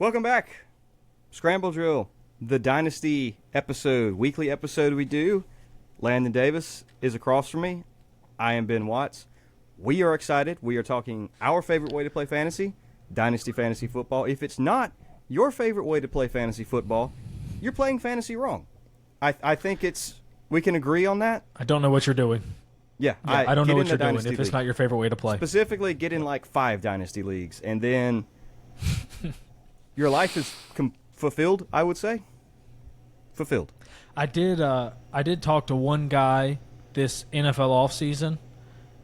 Welcome back. Scramble Drill, the Dynasty episode, weekly episode we do. Landon Davis is across from me. I am Ben Watts. We are excited. We are talking our favorite way to play fantasy, Dynasty Fantasy Football. If it's not your favorite way to play fantasy football, you're playing fantasy wrong. I think we can agree on that. I don't know what you're doing. Yeah, I don't know what you're doing if league. it's not your favorite way to play. Specifically, get in like 5 Dynasty leagues, and then your life is fulfilled, I would say. Fulfilled. I did talk to one guy this NFL offseason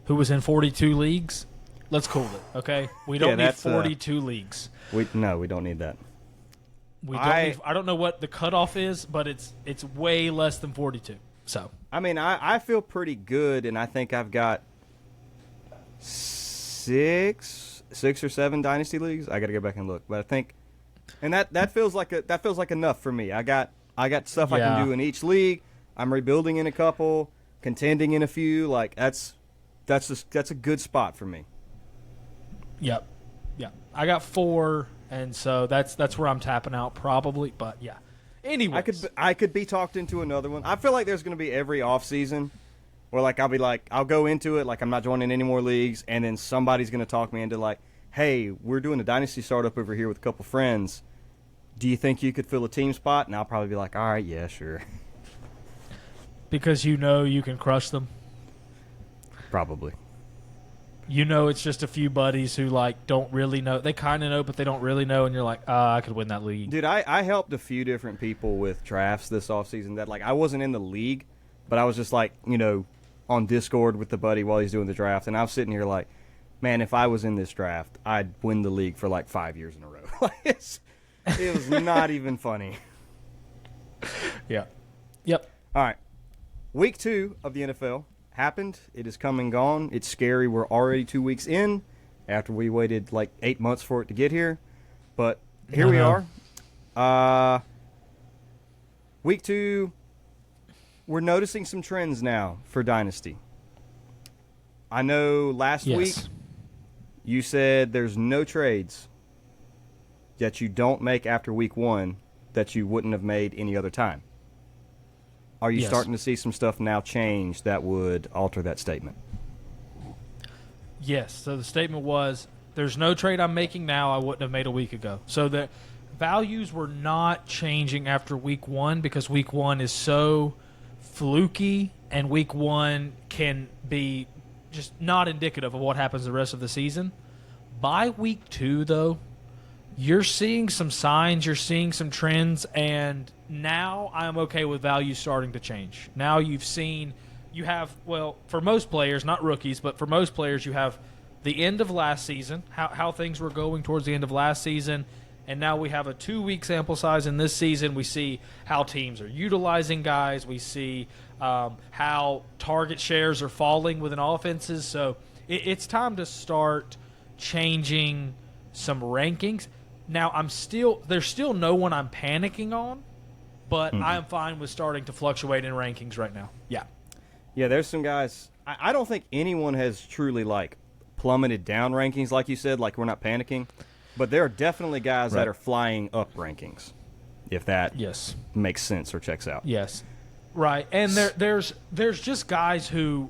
who was in 42 leagues. Let's cool it, okay? We don't need 42 leagues. We don't need that. I don't know what the cutoff is, but it's way less than 42. So I mean, I feel pretty good, and I think I've got 6 or 7 Dynasty leagues. I got to go back and look, but I think, and that feels like enough for me. I got stuff I can do in each league. I'm rebuilding in a couple, contending in a few. Like that's a good spot for me. Yep. I got 4, and so that's where I'm tapping out probably. But yeah. Anyways, I could be talked into another one. I feel like there's going to be every off season where I'll go into it like I'm not joining any more leagues, and then somebody's going to talk me into like, hey, we're doing a Dynasty startup over here with a couple friends. Do you think you could fill a team spot? And I'll probably be like, all right, yeah, sure. Because you can crush them. Probably. It's just a few buddies who don't really know. They kind of know, but they don't really know, and you're like, I could win that league. Dude, I helped a few different people with drafts this offseason that I wasn't in the league, but I was just on Discord with the buddy while he's doing the draft, and I was sitting here like, man, if I was in this draft, I'd win the league for 5 years in a row. It was not even funny. Yeah. Yep. All right. Week 2 of the NFL happened. It is come and gone. It's scary. We're already 2 weeks in after we waited 8 months for it to get here. But here we are. Week 2, we're noticing some trends now for Dynasty. I know last week you said there's no trades that you don't make after week 1 that you wouldn't have made any other time. Are you starting to see some stuff now change that would alter that statement? Yes. So the statement was, there's no trade I'm making now I wouldn't have made a week ago. So the values were not changing after week 1 because week 1 is so fluky, and week 1 can be just not indicative of what happens the rest of the season. By week 2, though, you're seeing some signs, you're seeing some trends, and now I'm okay with values starting to change. Now for most players, not rookies, but for most players, you have the end of last season, how things were going towards the end of last season, and now we have a 2-week sample size in this season. We see how teams are utilizing guys. We see how target shares are falling within offenses. So it's time to start changing some rankings. Now, there's still no one I'm panicking on, but I'm fine with starting to fluctuate in rankings right now. Yeah. Yeah, there's some guys. I don't think anyone has truly, plummeted down rankings, like you said, we're not panicking. But there are definitely guys that are flying up rankings, if that makes sense or checks out. Yes. Right. And there's just guys who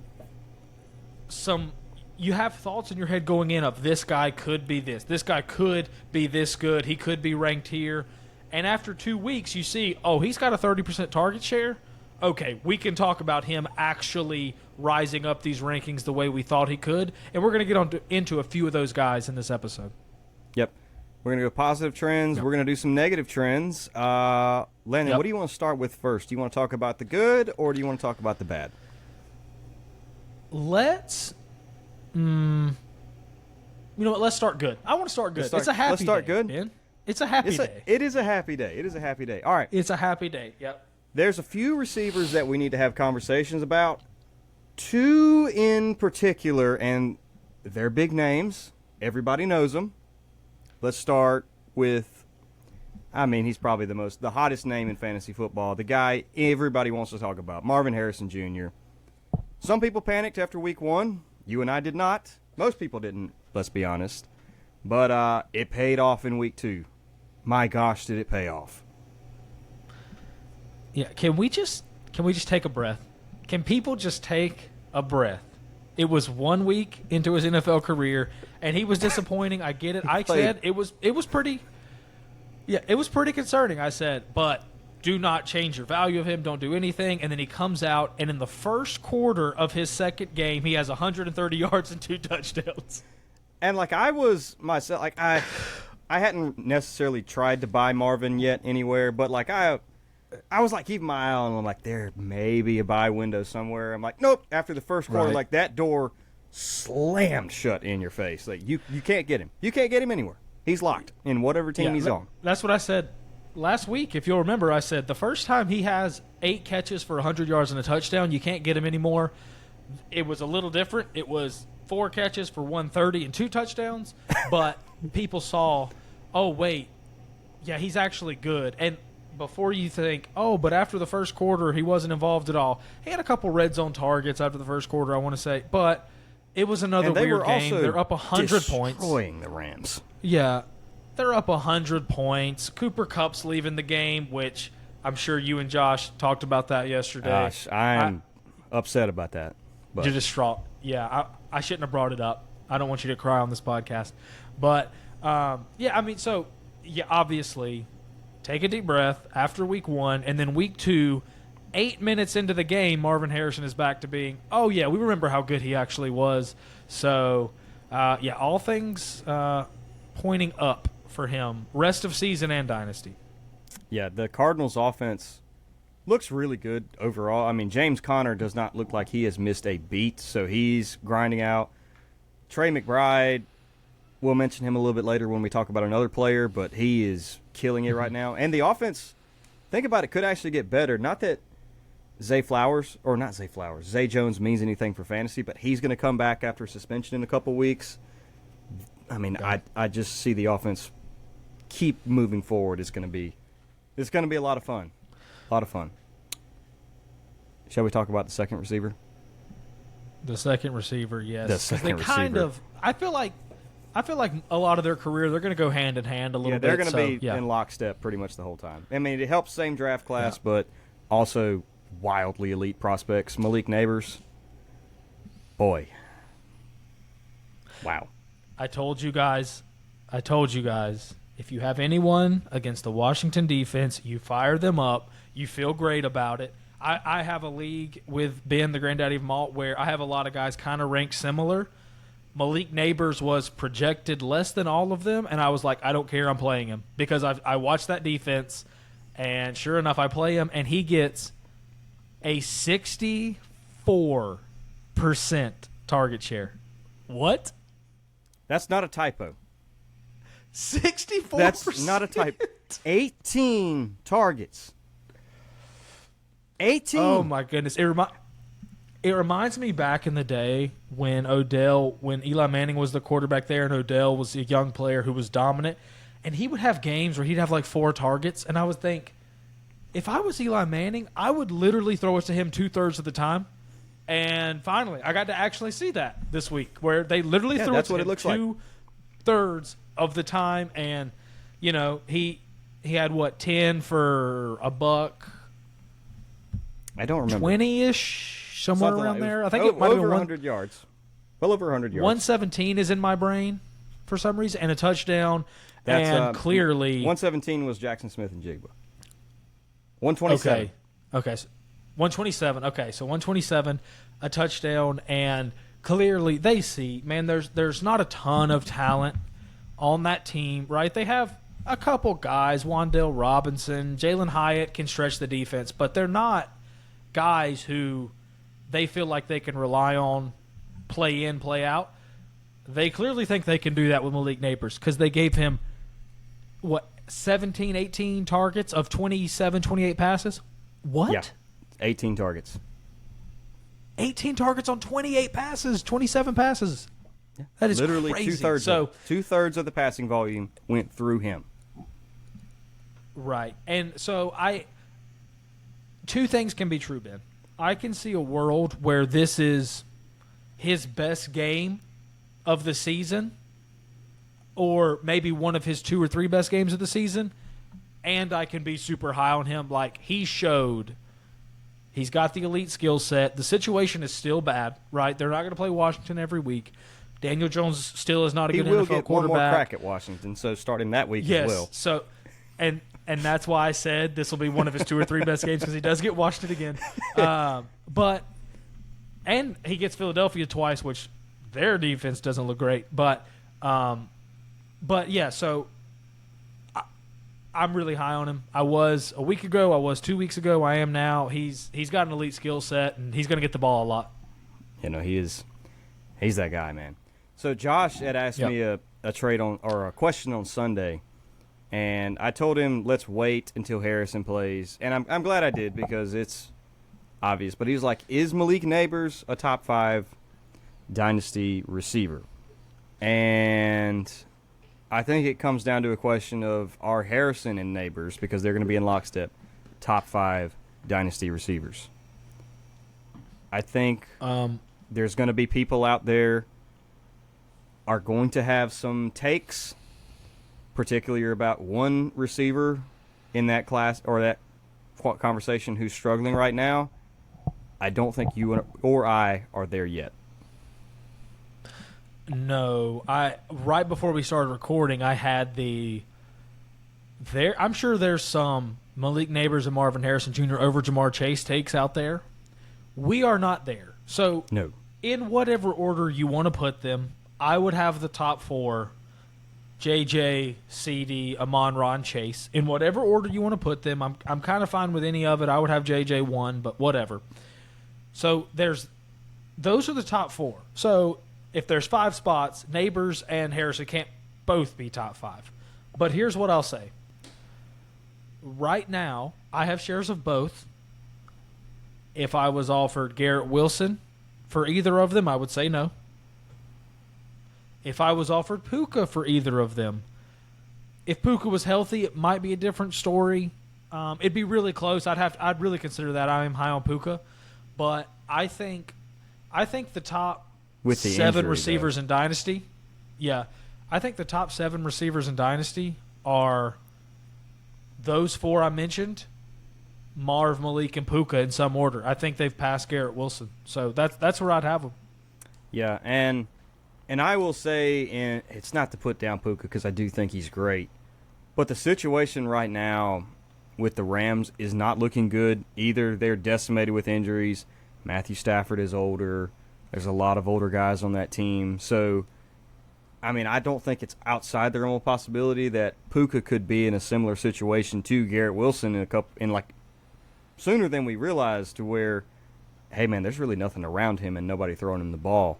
you have thoughts in your head going in of this guy could be this. This guy could be this good. He could be ranked here. And after 2 weeks, you see, he's got a 30% target share. Okay, we can talk about him actually rising up these rankings the way we thought he could. And we're going to get into a few of those guys in this episode. Yep. We're going to go positive trends. Yep. We're going to do some negative trends. Landon, what do you want to start with first? Do you want to talk about the good, or do you want to talk about the bad? Let's start good. I want to start good. It's a happy day. Let's start good. Ben. It's a happy day. It is a happy day. It is a happy day. All right. It's a happy day. Yep. There's a few receivers that we need to have conversations about. 2 in particular, and they're big names. Everybody knows them. Let's start with, he's probably the hottest name in fantasy football. The guy everybody wants to talk about, Marvin Harrison Jr. Some people panicked after week 1. You and I did not. Most people didn't, let's be honest. But it paid off in week 2. my gosh, did it pay off? Yeah, can we just take a breath? Can people just take a breath? It was 1 week into his NFL career, and he was disappointing. I get it. I said it was pretty. Yeah, it was pretty concerning. I said, but do not change your value of him. Don't do anything. And then he comes out, and in the first quarter of his second game, he has 130 yards and 2 touchdowns. And like I was myself, like I hadn't necessarily tried to buy Marvin yet anywhere, but like I was like keeping my eye on him. I'm like, there may be a buy window somewhere. I'm like, nope. After the first quarter, like that door slammed shut in your face. Like you can't get him. You can't get him anywhere. He's locked in whatever team he's on. That's what I said last week. If you'll remember, I said the first time he has 8 catches for 100 yards and a touchdown, you can't get him anymore. It was a little different. It was 4 catches for 130 and 2 touchdowns, but people saw, oh, wait, yeah, he's actually good. And before you think, oh, but after the first quarter, he wasn't involved at all. He had a couple red zone targets after the first quarter, I want to say, but it was another weird game. They're up 100 points. Destroying the Rams. Yeah, they're up 100 points. Cooper Kupp's leaving the game, which I'm sure you and Josh talked about that yesterday. Gosh, I'm upset about that. But. You're distraught. Yeah, I shouldn't have brought it up. I don't want you to cry on this podcast. But, yeah, I mean, so, yeah, obviously, take a deep breath after week 1, and then week 2, 8 minutes into the game, Marvin Harrison is back to being, oh, yeah, we remember how good he actually was. So, yeah, all things pointing up for him, rest of season and Dynasty. Yeah, the Cardinals' offense looks really good overall. I mean, James Conner does not look like he has missed a beat, so he's grinding out. Trey McBride, we'll mention him a little bit later when we talk about another player, but he is killing it right now. And the offense, think about it, could actually get better. Not that Zay Jones means anything for fantasy, but he's going to come back after suspension in a couple weeks. I mean, I just see the offense keep moving forward. It's going to be a lot of fun. A lot of fun. Shall we talk about the second receiver? The second receiver, yes. The second receiver. I feel like a lot of their career, they're going to go hand in hand a little bit. Yeah, they're going to be in lockstep pretty much the whole time. I mean, it helps same draft class, but also wildly elite prospects. Malik Nabers. Boy. Wow. I told you guys, if you have anyone against the Washington defense, you fire them up. You feel great about it. I have a league with Ben, the granddaddy of malt, where I have a lot of guys kind of ranked similar. Malik Nabers was projected less than all of them, and I was like, I don't care, I'm playing him. Because I watched that defense, and sure enough, I play him, and he gets a 64% target share. What? That's not a typo. 64%? That's not a typo. 18 targets. 18. Oh, my goodness. It reminds me back in the day when Eli Manning was the quarterback there and Odell was a young player who was dominant, and he would have games where he'd have like 4 targets, and I would think, if I was Eli Manning, I would literally throw it to him 2/3 of the time. And finally, I got to actually see that this week, where they literally threw it to him 2/3 of the time, and you know he had 10 for a buck. I don't remember. 20-ish, somewhere around there. I think it might have been 100 yards. Well over 100 yards. 117 is in my brain for some reason, and a touchdown. And clearly, 117 was Jackson Smith and Jigba. 127. Okay. So 127. Okay, so 127, a touchdown, and clearly they see, man, there's not a ton of talent on that team, right? They have a couple guys, Wan'Dale Robinson, Jalen Hyatt can stretch the defense, but they're not guys who they feel like they can rely on play in, play out. They clearly think they can do that with Malik Nabers because they gave him, 17, 18 targets of 27, 28 passes? What? Yeah, 18 targets. 18 targets on 28 passes, 27 passes. Yeah. That is literally crazy. Two-thirds of the passing volume went through him. Right. And so two things can be true, Ben. I can see a world where this is his best game of the season, or maybe one of his 2 or 3 best games of the season, and I can be super high on him. Like, he showed he's got the elite skill set. The situation is still bad, right? They're not going to play Washington every week. Daniel Jones still is not a good NFL quarterback. He will get one more crack at Washington, so starting that week as well. So, and that's why I said this will be one of his 2 or 3 best games, because he does get Washington again. And he gets Philadelphia twice, which their defense doesn't look great. But yeah, so I'm really high on him. I was a week ago. I was 2 weeks ago. I am now. He's got an elite skill set, and he's going to get the ball a lot. He's that guy, man. So Josh had asked me a trade on, or a question on Sunday, and I told him let's wait until Harrison plays, and I'm glad I did, because it's obvious. But he was like, "Is Malik Nabers a top 5 dynasty receiver?" And I think it comes down to a question of, are Harrison and Nabers, because they're going to be in lockstep, top 5 dynasty receivers? I think there's going to be people out there are going to have some takes, particularly about one receiver in that class or that conversation who's struggling right now. I don't think you or I are there yet. No, right before we started recording, I had I'm sure there's some Malik Nabers and Marvin Harrison Jr. over Jamar Chase takes out there. We are not there. So, no. In whatever order you want to put them, I would have the top 4: JJ, CD, Amon-Ra, and Chase. In whatever order you want to put them, I'm kind of fine with any of it. I would have JJ 1, but whatever. So those are the top 4. So if there's 5 spots, Nabers and Harrison can't both be top 5. But here's what I'll say. Right now, I have shares of both. If I was offered Garrett Wilson for either of them, I would say no. If I was offered Puka for either of them, if Puka was healthy, it might be a different story. It'd be really close. I'd really consider that. I am high on Puka, but I think the top with the 7 injury, receivers in Dynasty, I think the top 7 receivers in Dynasty are those 4 I mentioned, Marv, Malik, and Puka in some order. I think they've passed Garrett Wilson, so that's where I'd have them. Yeah, and I will say, and it's not to put down Puka because I do think he's great, but the situation right now with the Rams is not looking good either. They're decimated with injuries. Matthew Stafford is older. There's a lot of older guys on that team. So, I mean, I don't think it's outside the realm of possibility that Puka could be in a similar situation to Garrett Wilson sooner than we realize, to where, hey, man, there's really nothing around him and nobody throwing him the ball.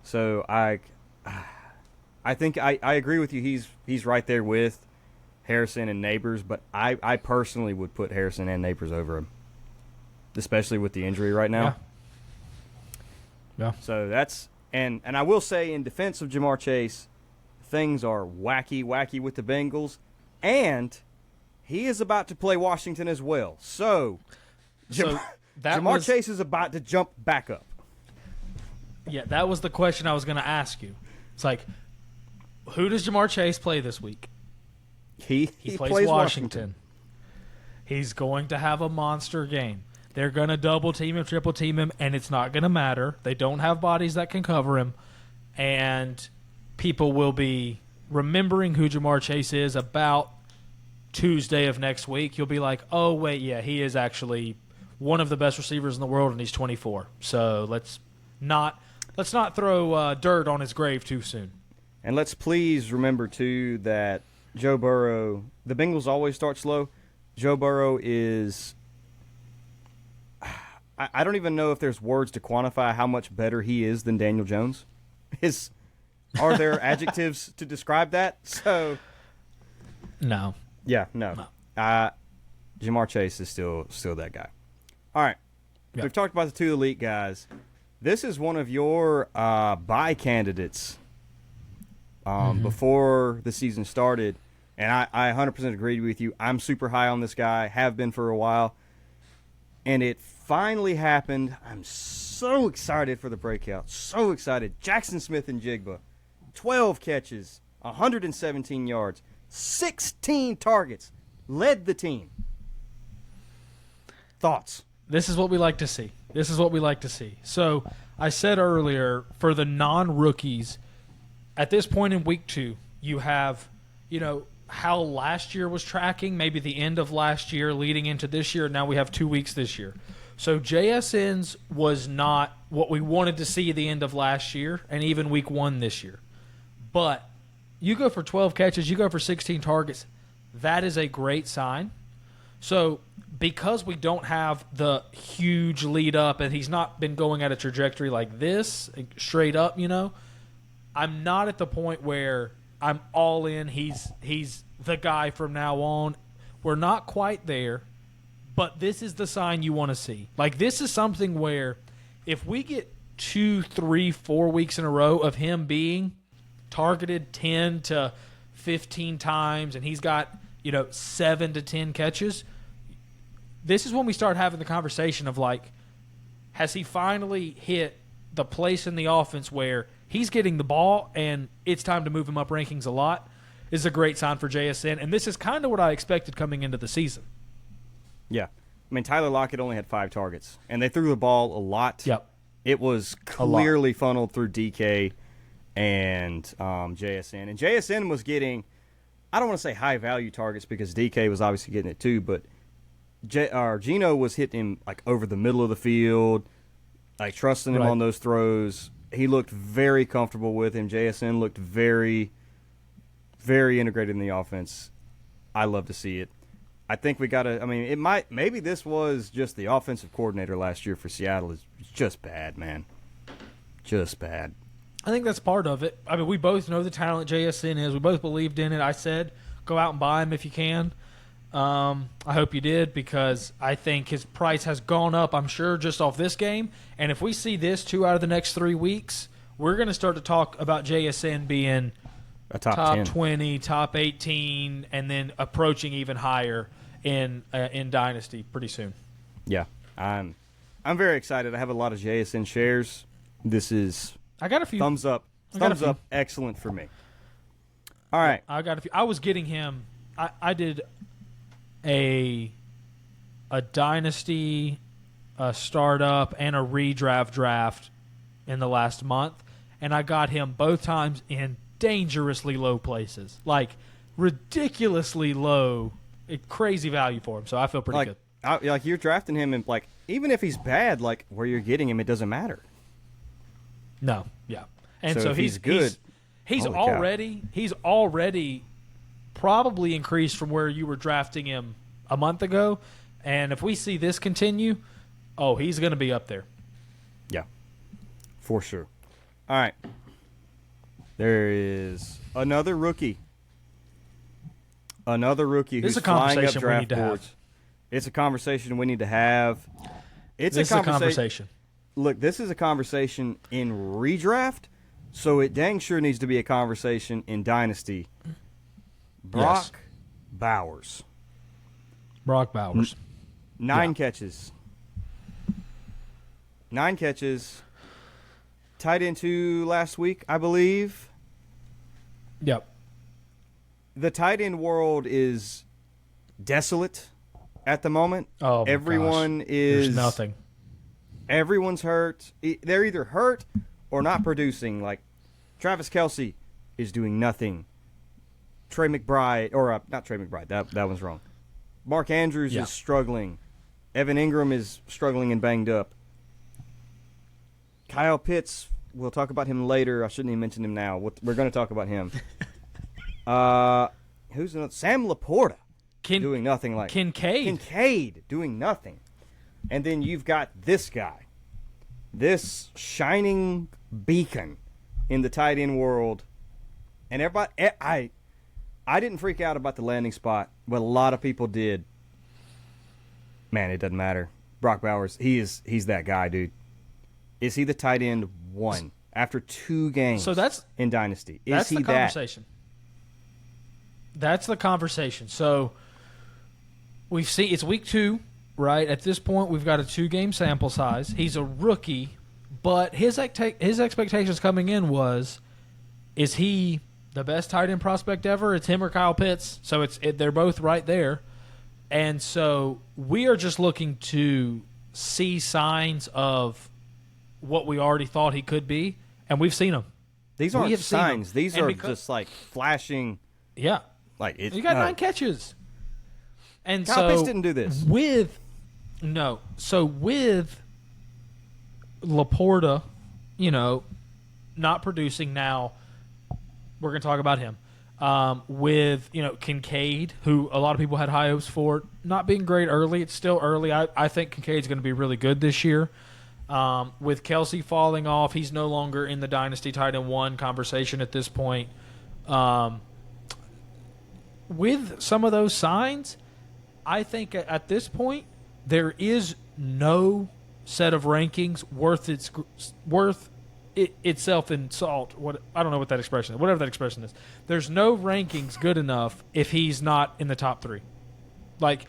So I think I agree with you. He's right there with Harrison and Nabers, but I personally would put Harrison and Nabers over him, especially with the injury right now. Yeah. So that's and I will say, in defense of Jamar Chase, things are wacky with the Bengals, and he is about to play Washington as well. So Jamar Chase is about to jump back up. Yeah, that was the question I was going to ask you. It's like, who does Jamar Chase play this week? He plays Washington. He's going to have a monster game. They're going to double team him, triple team him, and it's not going to matter. They don't have bodies that can cover him, and people will be remembering who Jamar Chase is about Tuesday of next week. You'll be like, oh, wait, yeah, he is actually one of the best receivers in the world, and he's 24. So let's not throw dirt on his grave too soon. And let's please remember, too, that Joe Burrow, the Bengals always start slow. Joe Burrow is, I don't even know if there's words to quantify how much better he is than Daniel Jones. Are there adjectives to describe that? So, no. Yeah, no. Jamar Chase is still that guy. All right. Yep. We've talked about the 2 elite guys. This is one of your buy candidates before the season started, and I 100% agreed with you. I'm super high on this guy, have been for a while, and it finally happened. I'm so excited for the breakout, so excited. Jackson Smith and Jigba, 12 catches, 117 yards, 16 targets, led the team. Thoughts? This is what we like to see. This is what we like to see. So I said earlier, for the non-rookies, at this point in week 2, you have, how last year was tracking, maybe the end of last year leading into this year. Now we have 2 weeks this year. So JSN's was not what we wanted to see at the end of last year and even week 1 this year. But you go for 12 catches, you go for 16 targets. That is a great sign. So because we don't have the huge lead up and he's not been going at a trajectory like this, straight up, I'm not at the point where I'm all in. He's the guy from now on. We're not quite there, but this is the sign you want to see. Like, this is something where if we get 2, 3, 4 weeks in a row of him being targeted 10 to 15 times and he's got, 7 to 10 catches, this is when we start having the conversation of, like, has he finally hit the place in the offense where he's getting the ball and it's time to move him up rankings a lot? Is a great sign for JSN, and this is kind of what I expected coming into the season. Yeah. I mean, Tyler Lockett only had 5 targets, and they threw the ball a lot. Yep. It was clearly funneled through DK and JSN. And JSN was getting, I don't want to say high-value targets because DK was obviously getting it too, but Gino was hitting him like over the middle of the field, like trusting him on those throws. He looked very comfortable with him. JSN looked very, very integrated in the offense. I love to see it. I think we got to, maybe this was just the offensive coordinator last year for Seattle. It's just bad, man. Just bad. I think that's part of it. I mean, we both know the talent JSN is. We both believed in it. I said, go out and buy him if you can. I hope you did, because I think his price has gone up, I'm sure, just off this game. And if we see this 2 out of the next 3 weeks, we're going to start to talk about JSN being a top 20, top 18, and then approaching even higher in Dynasty pretty soon. Yeah, I'm very excited. I have a lot of JSN shares. This is I got a few thumbs up. Thumbs up, excellent for me. All right, I got a few. I was getting him. I did a Dynasty, a startup, and a redraft draft in the last month, and I got him both times in dangerously low places, like ridiculously low, crazy value for him. So I feel pretty good. Like you're drafting him, and like even if he's bad, like where you're getting him, it doesn't matter. No, yeah, and so if he's good. He's already probably increased from where you were drafting him a month ago, and if we see this continue, he's going to be up there. Yeah, for sure. All right. There is another rookie. Who's flying up draft boards. It's a conversation we need to have. It's a conversation. Look, this is a conversation in redraft, so it dang sure needs to be a conversation in Dynasty. Brock Bowers. 9 catches. 9 catches. Tight end 2 last week, I believe. Yep. The tight end world is desolate at the moment. Oh, my Everyone gosh. is. There's nothing. Everyone's hurt. They're either hurt or not producing. Like Travis Kelce is doing nothing. Trey McBride, or not Trey McBride. That one's wrong. Mark Andrews is struggling. Evan Ingram is struggling and banged up. Kyle Pitts, we'll talk about him later. I shouldn't even mention him now. We're going to talk about him. Who's another? Sam Laporta doing nothing. Like Kincaid doing nothing. And then you've got this guy, this shining beacon in the tight end world. And everybody, I didn't freak out about the landing spot, but a lot of people did. Man, it doesn't matter. Brock Bowers, he's that guy, dude. Is he the tight end 1 after 2 games? So that's in Dynasty. Is he the conversation. That's the conversation. So we've seen it's week 2, right? At this point, we've got a 2-game sample size. He's a rookie, but his expectations coming in was, is he the best tight end prospect ever. It's him or Kyle Pitts. So they're both right there. And so we are just looking to see signs of what we already thought he could be, and we've seen them. These aren't signs. These are just like flashing. Yeah. Like you got 9 catches. And Kyle Pitts didn't do this. With Laporta, not producing now, we're going to talk about him. With Kincaid, who a lot of people had high hopes for, not being great early. It's still early. I think Kincaid's going to be really good this year. With Kelsey falling off, he's no longer in the Dynasty tight end 1 conversation at this point. With some of those signs, I think at this point there is no set of rankings worth itself in salt. I don't know what that expression is. Whatever that expression is. There's no rankings good enough if he's not in the top 3. Like,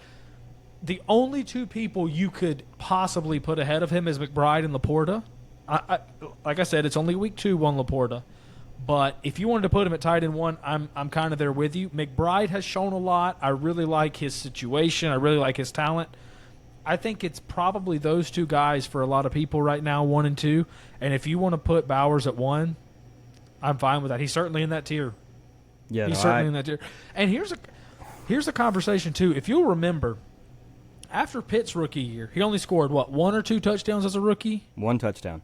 the only 2 people you could possibly put ahead of him is McBride and Laporta. Like I said, it's only week 2 on Laporta. But if you wanted to put him at tight end 1, I'm kind of there with you. McBride has shown a lot. I really like his situation. I really like his talent. I think it's probably those 2 guys for a lot of people right now, 1 and 2. And if you want to put Bowers at 1, I'm fine with that. He's certainly in that tier. Yeah, he's certainly in that tier. And here's a conversation too. If you'll remember, after Pitt's rookie year, he only scored 1 or 2 touchdowns as a rookie. 1 touchdown,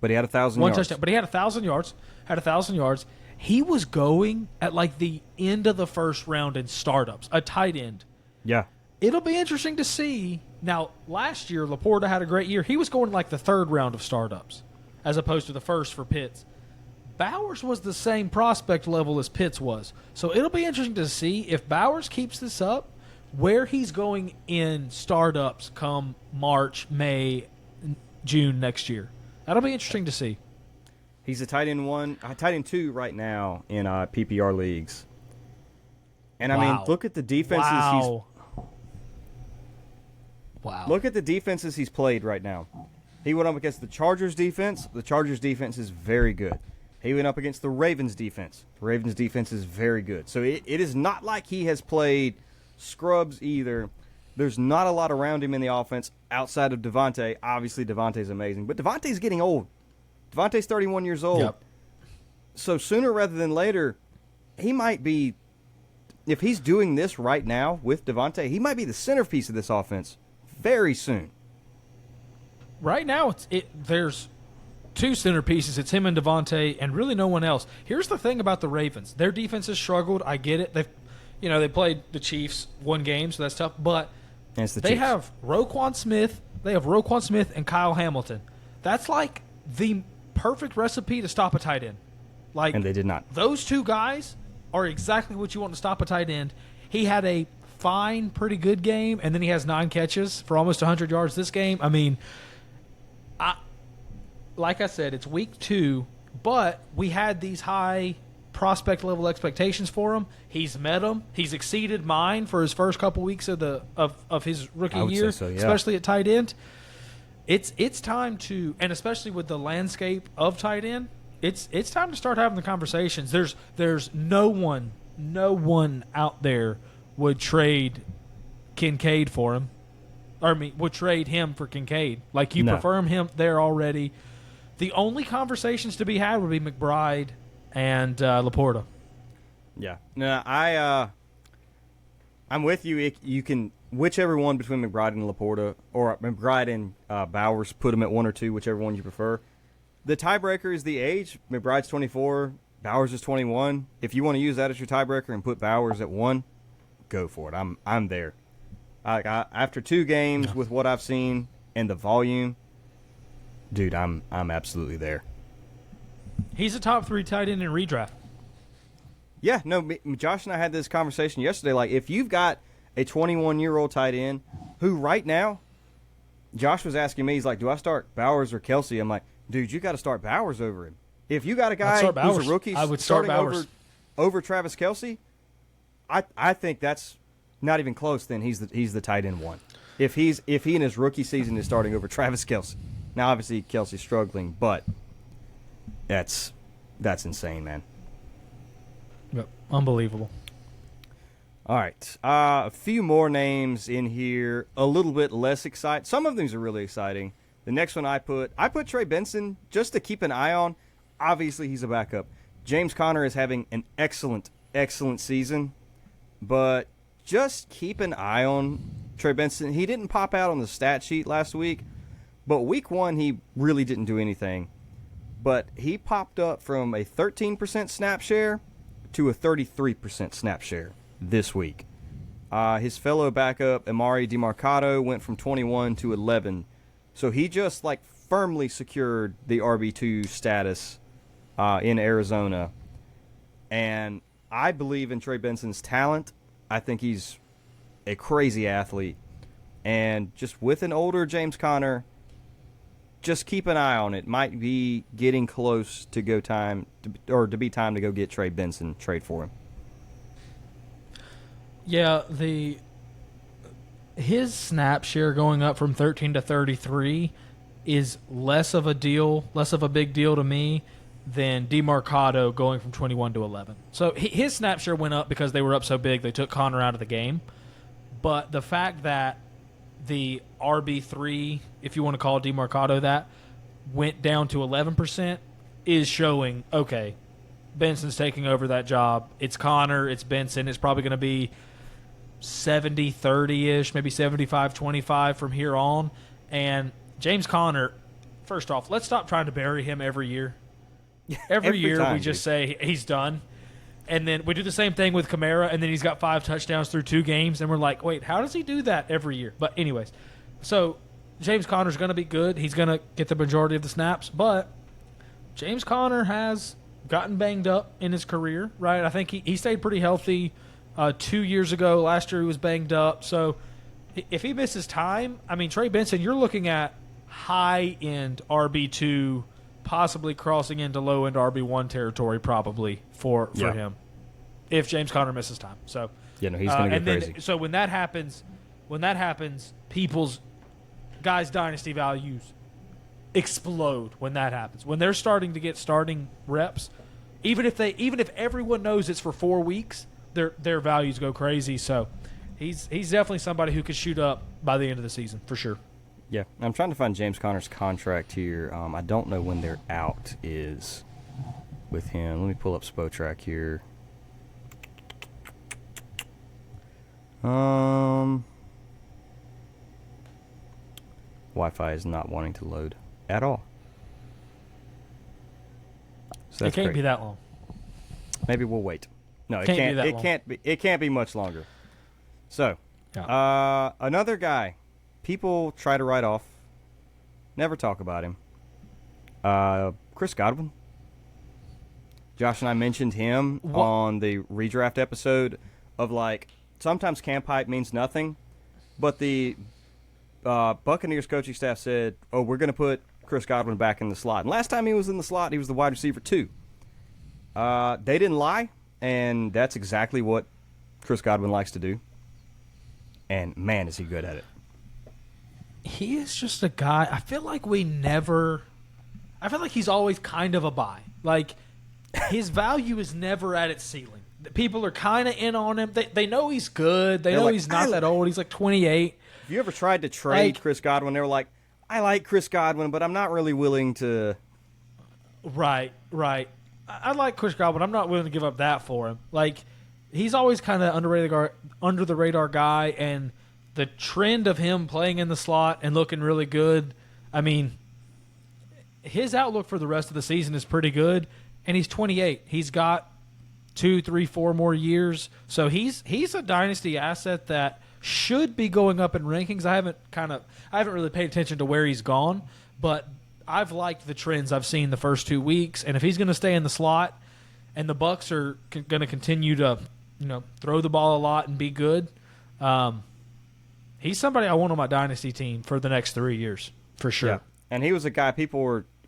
but he had 1,000 yards. 1 touchdown, but he had 1,000 yards. Had 1,000 yards. He was going at like the end of the first round in startups, a tight end. Yeah. It'll be interesting to see. Now, last year, Laporta had a great year. He was going like the 3rd round of startups as opposed to the 1st for Pitts. Bowers was the same prospect level as Pitts was. So it'll be interesting to see if Bowers keeps this up, where he's going in startups come March, May, June next year. That'll be interesting to see. He's a tight end 2 right now in PPR leagues. And, I mean, look at the defenses Look at the defenses he's played right now. He went up against the Chargers defense. The Chargers defense is very good. He went up against the Ravens defense. The Ravens defense is very good. So it is not like he has played scrubs either. There's not a lot around him in the offense outside of Devontae. Obviously, Devontae's amazing. But Devontae's getting old. Devontae's 31 years old. Yep. So sooner rather than later, he might be, if he's doing this right now with Devontae, he might be the centerpiece of this offense very soon. Right now, there's 2 centerpieces. It's him and Devontae, and really no one else. Here's the thing about the Ravens: their defense has struggled. I get it. They played the Chiefs 1 game, so that's tough. But they have Roquan Smith. They have Roquan Smith and Kyle Hamilton. That's like the perfect recipe to stop a tight end. And they did not. Those 2 guys are exactly what you want to stop a tight end. He had a fine, pretty good game, and then he has 9 catches for almost 100 yards this game. I mean, like I said, it's week 2, but we had these high prospect level expectations for him. He's met them. He's exceeded mine for his first couple weeks of his rookie year, especially at tight end. It's time to, and especially with the landscape of tight end, it's time to start having the conversations. There's no one out there would trade Kincaid for him. Would trade him for Kincaid. Like, you prefer him there already. The only conversations to be had would be McBride and Laporta. Yeah. No, I'm with you. You can, whichever one between McBride and Laporta, or McBride and Bowers, put them at 1 or 2, whichever one you prefer. The tiebreaker is the age. McBride's 24. Bowers is 21. If you want to use that as your tiebreaker and put Bowers at 1, go for it. I'm there. After 2 games with what I've seen and the volume, dude, I'm absolutely there. He's a top 3 tight end in redraft. Yeah, no, Josh and I had this conversation yesterday. Like, if you've got a 21-year-old tight end who right now, Josh was asking me, he's like, do I start Bowers or Kelsey? I'm like, dude, you got to start Bowers over him. If you got a guy who's a rookie I would start Bowers over Travis Kelsey, I think that's not even close. Then he's the tight end 1. If he in his rookie season is starting over Travis Kelsey. Now obviously Kelsey's struggling, but that's insane, man. Yep. Unbelievable. All right. A few more names in here, a little bit less exciting. Some of these are really exciting. The next one I put Trey Benson just to keep an eye on. Obviously, he's a backup. James Conner is having an excellent, excellent season, but just keep an eye on Trey Benson. He didn't pop out on the stat sheet last week, but week 1 he really didn't do anything. But he popped up from a 13% snap share to a 33% snap share this week. His fellow backup, Emari DeMarcado, went from 21 to 11. So he just firmly secured the RB2 status in Arizona. And I believe in Trey Benson's talent. I think he's a crazy athlete. And just with an older James Conner, just keep an eye on it. Might be getting close to go time to be time to go get Trey Benson, trade for him. Yeah, his snap share going up from 13 to 33 is less of a big deal to me than DeMarcado going from 21 to 11. So his snap share went up because they were up so big they took Conner out of the game. But the fact that the RB3, if you want to call DeMarcado that, went down to 11% is showing, okay, Benson's taking over that job. It's Conner, it's Benson. It's probably going to be 70-30-ish, maybe 75-25 from here on. And James Conner, first off, let's stop trying to bury him every year. Every year time, we just say he's done. And then we do the same thing with Kamara, and then he's got 5 touchdowns through 2 games, and we're like, wait, how does he do that every year? But anyways, so James Conner's going to be good. He's going to get the majority of the snaps, but James Conner has gotten banged up in his career, right? I think he stayed pretty healthy 2 years ago. Last year he was banged up. So if he misses time, I mean, Trey Benson, you're looking at high-end RB2, possibly crossing into low-end RB1 territory probably for him if James Conner misses time. So he's going to get crazy. So when that happens, people's guys' dynasty values explode when that happens. When they're starting to get starting reps, even if everyone knows it's for 4 weeks, their values go crazy. So he's definitely somebody who could shoot up by the end of the season for sure. Yeah, I'm trying to find James Conner's contract here. I don't know when their out is with him. Let me pull up Spotrac here. Wi-Fi is not wanting to load at all. So it can't be that long. Maybe we'll wait. No, it can't. It can't be much longer. So, another guy people try to write off. Never talk about him. Chris Godwin. Josh and I mentioned him on the redraft episode of sometimes camp hype means nothing, but the Buccaneers coaching staff said, "Oh, we're going to put Chris Godwin back in the slot." And last time he was in the slot, he was the wide receiver 2. They didn't lie, and that's exactly what Chris Godwin likes to do. And man, is he good at it. He is just a guy. I feel like he's always kind of a buy. His value is never at its ceiling. People are kind of in on him. They know he's good. They know he's not that old. He's 28. If you ever tried to trade Chris Godwin, they were like, I like Chris Godwin, but I'm not really willing to. Right. I like Chris Godwin. I'm not willing to give up that for him. He's always kind of under the radar guy, and the trend of him playing in the slot and looking really good, I mean, his outlook for the rest of the season is pretty good, and he's 28. He's got 2, 3, 4 more years, so he's a dynasty asset that should be going up in rankings. I haven't really paid attention to where he's gone, but I've liked the trends I've seen the first 2 weeks, and if he's going to stay in the slot, and the Bucs are going to continue to throw the ball a lot and be good. He's somebody I want on my dynasty team for the next 3 years, for sure. Yeah. And he was a guy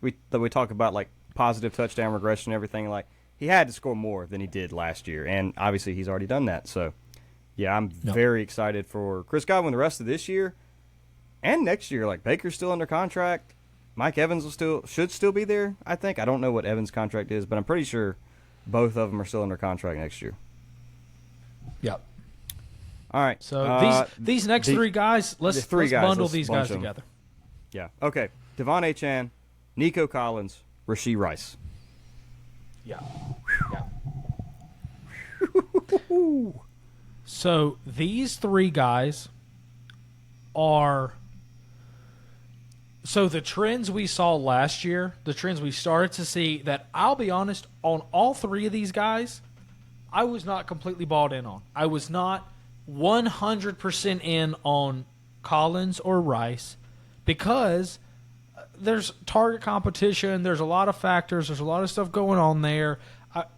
we talk about positive touchdown regression and everything. He had to score more than he did last year, and obviously he's already done that. So, yeah, I'm very excited for Chris Godwin the rest of this year and next year. Baker's still under contract. Mike Evans should still be there, I think. I don't know what Evans' contract is, but I'm pretty sure both of them are still under contract next year. Yep. All right. So these next three guys, let's bundle these guys together. Yeah. Okay. Devon Achane, Nico Collins, Rashee Rice. Yeah. Yeah. So these three guys are. So the trends we saw last year, the trends we started to see, that I'll be honest, on all three of these guys, I was not completely bought in on. I was not 100% in on Collins or Rice because there's target competition, there's a lot of factors, there's a lot of stuff going on there.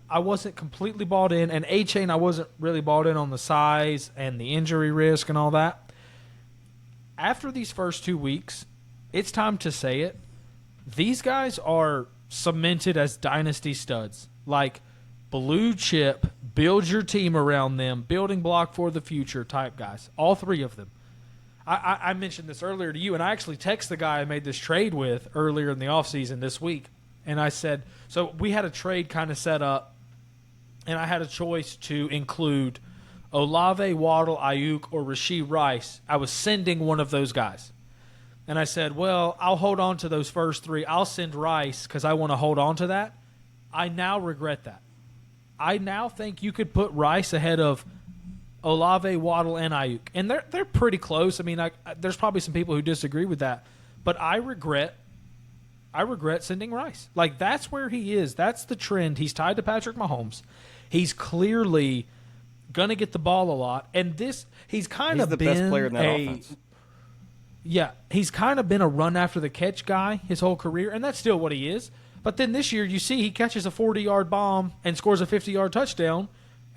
I wasn't completely bought in, and Achane I wasn't really bought in on the size and the injury risk and all that. After these first 2 weeks, it's time to say it. These guys are cemented as dynasty studs. Like blue chip, build your team around them, building block for the future type guys. All three of them. I mentioned this earlier to you, and I actually texted the guy I made this trade with earlier in the offseason this week. And I said, so we had a trade kind of set up, and I had a choice to include Olave, Waddle, Ayuk, or Rashee Rice. I was sending one of those guys. And I said, well, I'll hold on to those first three. I'll send Rice because I want to hold on to that. I now regret that. I now think you could put Rice ahead of Olave, Waddle, and Ayuk. And they're pretty close. I mean, there's probably some people who disagree with that. But I regret sending Rice. Like, that's where he is. That's the trend. He's tied to Patrick Mahomes. He's clearly going to get the ball a lot. And he's kind of the best player in that offense. Yeah, he's kind of been a run-after-the-catch guy his whole career, and that's still what he is. But then this year, you see he catches a 40-yard bomb and scores a 50-yard touchdown,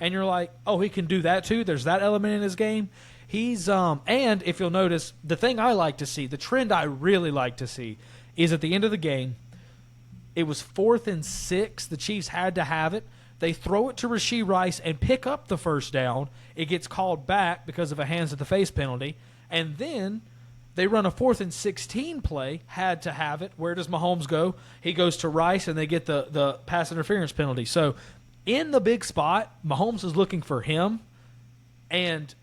and you're like, oh, he can do that too? There's that element in his game. He's and if you'll notice, the thing I like to see, the trend I really like to see, is at the end of the game, it was 4th and 6. The Chiefs had to have it. They throw it to Rashee Rice and pick up the first down. It gets called back because of a hands-at-the-face penalty, and then they run a 4th and 16 play, had to have it. Where does Mahomes go? He goes to Rice, and they get the pass interference penalty. So in the big spot, Mahomes is looking for him. And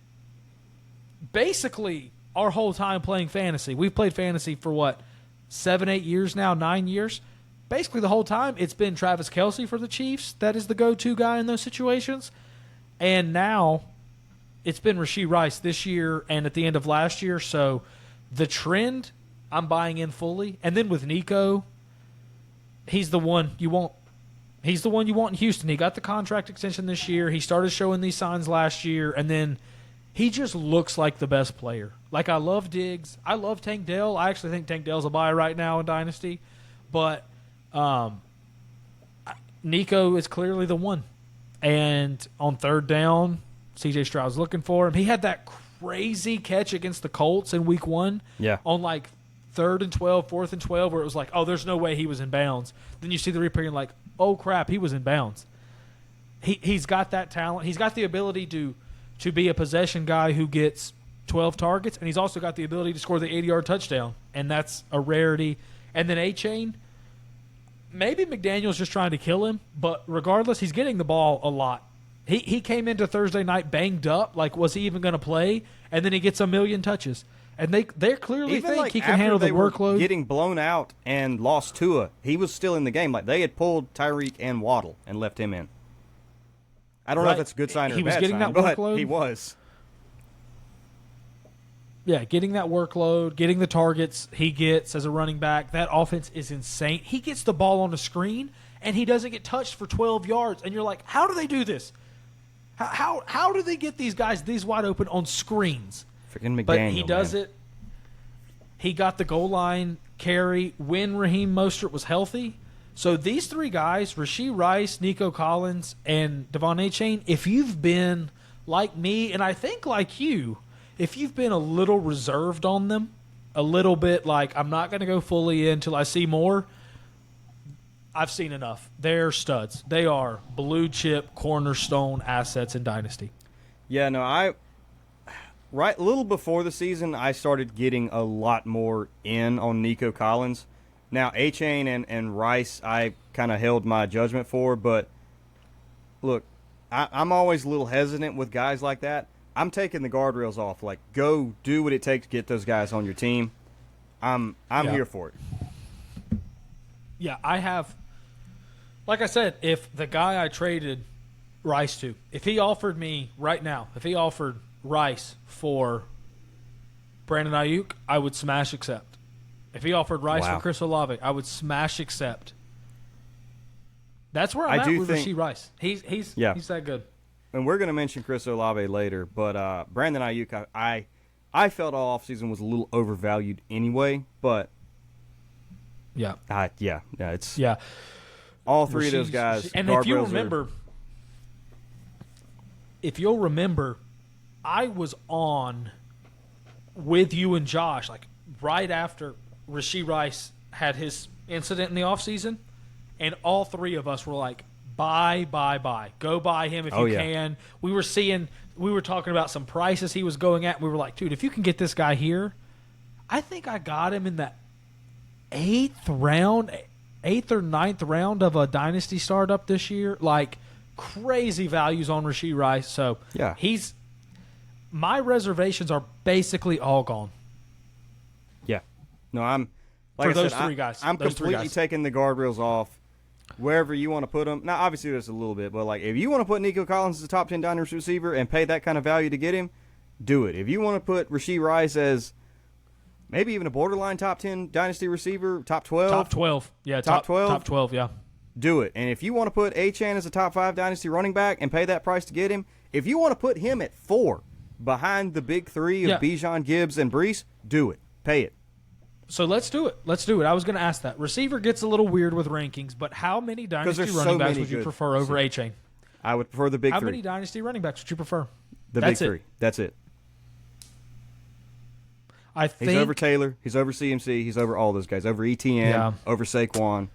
basically our whole time playing fantasy, we've played fantasy for 7, 8 years now, 9 years? Basically the whole time it's been Travis Kelce for the Chiefs. That is the go-to guy in those situations. And now it's been Rashee Rice this year and at the end of last year. So the trend, I'm buying in fully. And then with Nico, he's the one you want. He's the one you want in Houston. He got the contract extension this year. He started showing these signs last year. And then he just looks like the best player. Like, I love Diggs. I love Tank Dell. I actually think Tank Dell's a buy right now in Dynasty. But Nico is clearly the one. And on third down, C.J. Stroud's looking for him. He had that crazy catch against the Colts in week 1 on 3rd and 12, 4th and 12, where it was like, oh, there's no way he was in bounds. Then you see the replay and you're like, oh, crap, he was in bounds. He's got that talent. He's got the ability to be a possession guy who gets 12 targets, and he's also got the ability to score the 80-yard touchdown, and that's a rarity. And then Achane, maybe McDaniel's just trying to kill him, but regardless, he's getting the ball a lot. He came into Thursday night banged up, like was he even going to play? And then he gets a million touches. And they clearly even think he can handle the workload. Getting blown out and lost Tua, he was still in the game. Like, they had pulled Tyreek and Waddle and left him in. I don't know if that's a good sign or a bad sign. He was getting that workload. He was. Yeah, getting that workload, getting the targets he gets as a running back. That offense is insane. He gets the ball on the screen, and he doesn't get touched for 12 yards. And you're like, how do they do this? How do they get these guys these wide open on screens? Freaking McDaniel, but he does it. He got the goal line carry when Raheem Mostert was healthy. So these three guys, Rashee Rice, Nico Collins, and Devon Achane, if you've been like me, and I think like you, if you've been a little reserved on them, a little bit like, I'm not going to go fully in until I see more, I've seen enough. They're studs. They are blue chip cornerstone assets in Dynasty. Yeah, no, a little before the season, I started getting a lot more in on Nico Collins. Now, Achane and Rice, I kind of held my judgment for, but look, I'm always a little hesitant with guys like that. I'm taking the guardrails off. Like, go do what it takes to get those guys on your team. I'm here for it. Yeah, I have. Like I said, if the guy I traded Rice to, if he offered me right now, if he offered Rice for Brandon Ayuk, I would smash accept. If he offered Rice for Chris Olave, I would smash accept. That's where I'm at with Rashee Rice. He's that good. And we're going to mention Chris Olave later, but Brandon Ayuk, I felt all offseason was a little overvalued anyway, but it's all three of those guys. And if you'll remember, I was on with you and Josh like right after Rashee Rice had his incident in the offseason, and all three of us were like, buy. Go buy him if you can. We were talking about some prices he was going at. And we were like, dude, if you can get this guy here, I think I got him in the eighth or ninth round of a Dynasty startup this year. Like, crazy values on Rashee Rice. So, my reservations are basically all gone. Yeah. No, I'm completely taking the guardrails off. Wherever you want to put him. Now, obviously, there's a little bit, but like if you want to put Nico Collins as a top 10 Dynasty receiver and pay that kind of value to get him, do it. If you want to put Rashee Rice as maybe even a borderline top 10 Dynasty receiver, top 12. Top 12. Yeah, top 12. Top 12, yeah. Do it. And if you want to put Achane as a top 5 Dynasty running back and pay that price to get him, if you want to put him at 4 behind the big 3 of Bijan, Gibbs, and Brees, do it. Pay it. So let's do it. I was going to ask that. Receiver gets a little weird with rankings, but how many Dynasty running backs would you prefer over Achane? I would prefer the big 3. How many Dynasty running backs would you prefer? The big 3. That's it. I think he's over Taylor. He's over CMC. He's over all those guys. Over ETN. Over Saquon.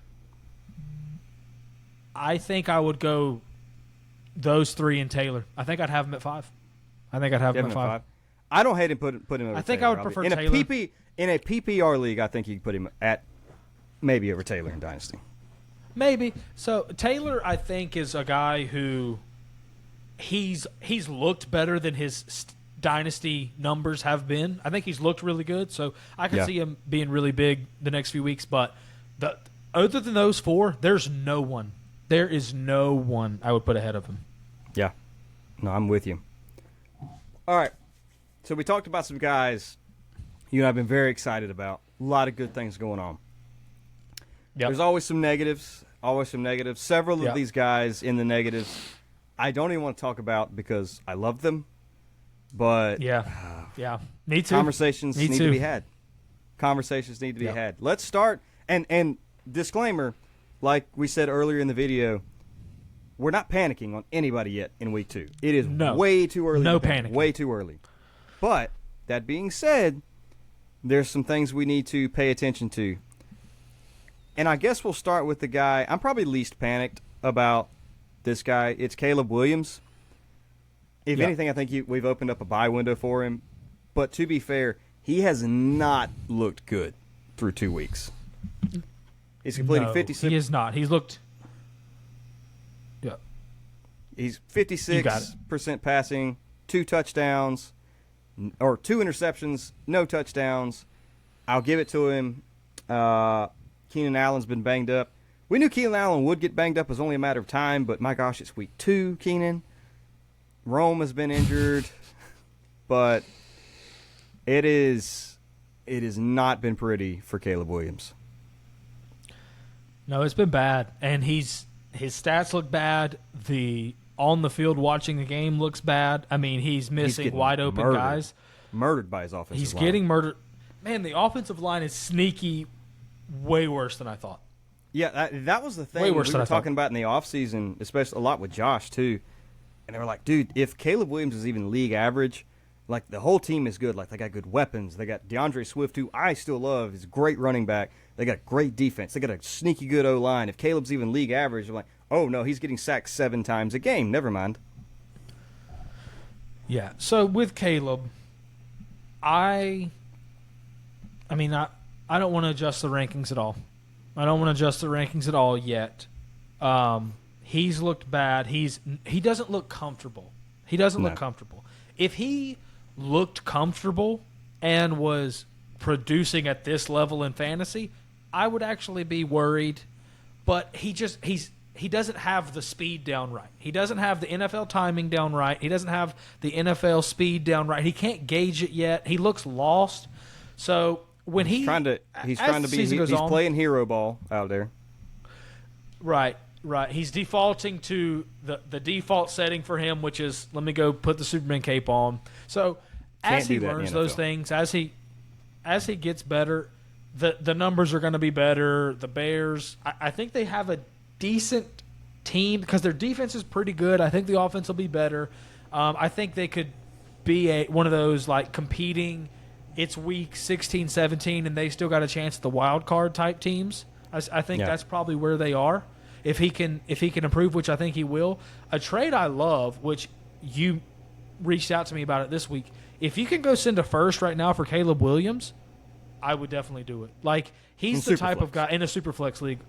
I think I would go those 3 and Taylor. I think I'd have him at 5. I think I'd have him at 5. I don't hate him putting him over I think Taylor, I would prefer Taylor. In in a PPR league, I think you could put him at maybe over Taylor in Dynasty. Maybe. So Taylor, I think, is a guy who he's looked better than his Dynasty numbers have been. I think he's looked really good, so I can see him being really big the next few weeks. But other than those 4, there's no one. There is no one I would put ahead of him. Yeah. No, I'm with you. All right. So we talked about some guys you and I have been very excited about. A lot of good things going on. Yep. There's always some negatives. Several of these guys in the negatives I don't even want to talk about because I love them. But me too. Conversations need to be had. Let's start. And disclaimer, like we said earlier in the video, we're not panicking on anybody yet in week 2. It is way too early. No panic. Way too early. But that being said, there's some things we need to pay attention to. And I guess we'll start with the guy I'm probably least panicked about. This guy, it's Caleb Williams. If anything, I think we've opened up a buy window for him. But to be fair, he has not looked good through 2 weeks. He's completing 56. He is not. He's looked. He's 56% passing, 2 touchdowns, or 2 interceptions, no touchdowns. I'll give it to him. Keenan Allen's been banged up. We knew Keenan Allen would get banged up. It was only a matter of time, but my gosh, it's week 2, Keenan. Rome has been injured, but it has not been pretty for Caleb Williams. No, it's been bad, and his stats look bad. The on the field watching the game looks bad. I mean, he's missing wide open guys. Murdered by his offensive line. He's getting murdered. Man, the offensive line is sneaky, way worse than I thought. Yeah, that was the thing we were talking about in the offseason, especially a lot with Josh, too. And they were like, dude, if Caleb Williams is even league average, like the whole team is good. Like they got good weapons. They got DeAndre Swift, who I still love. He's a great running back. They got great defense. They got a sneaky good O-line. If Caleb's even league average, I'm like, oh, no, he's getting sacked 7 times a game. Never mind. Yeah, so with Caleb, I don't want to adjust the rankings at all. I don't want to adjust the rankings at all yet. He's looked bad. He doesn't look comfortable. He doesn't No. look comfortable. If he looked comfortable and was producing at this level in fantasy, I would actually be worried. But he doesn't have the speed down right. He doesn't have the NFL timing down right. He doesn't have the NFL speed down right. He can't gauge it yet. He looks lost. So when he's playing hero ball out there. Right. He's defaulting to the default setting for him, which is, let me go put the Superman cape on. So as he learns those things, as he gets better, the numbers are going to be better. The Bears, I think they have a decent team because their defense is pretty good. I think the offense will be better. I think they could be one of those like competing. It's week 16, 17, and they still got a chance at the wild card type teams. I think that's probably where they are. If he can improve, which I think he will. A trade I love, which you reached out to me about it this week. If you can go send a first right now for Caleb Williams, I would definitely do it. Like, he's the type of guy in a Superflex league,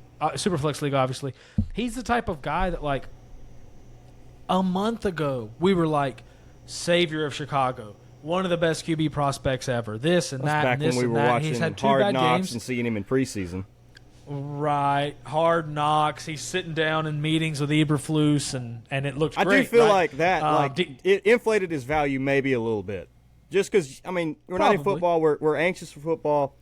obviously. He's the type of guy that, like, a month ago we were like, savior of Chicago, one of the best QB prospects ever. This and that, and this and that. Back when we were watching He's had two Hard bad Knocks games and seeing him in preseason. Right, Hard Knocks. He's sitting down in meetings with Eberflus, and it looks great. I do feel right? like that, it inflated his value maybe a little bit. Just because, I mean, we're not in football. We're anxious for football,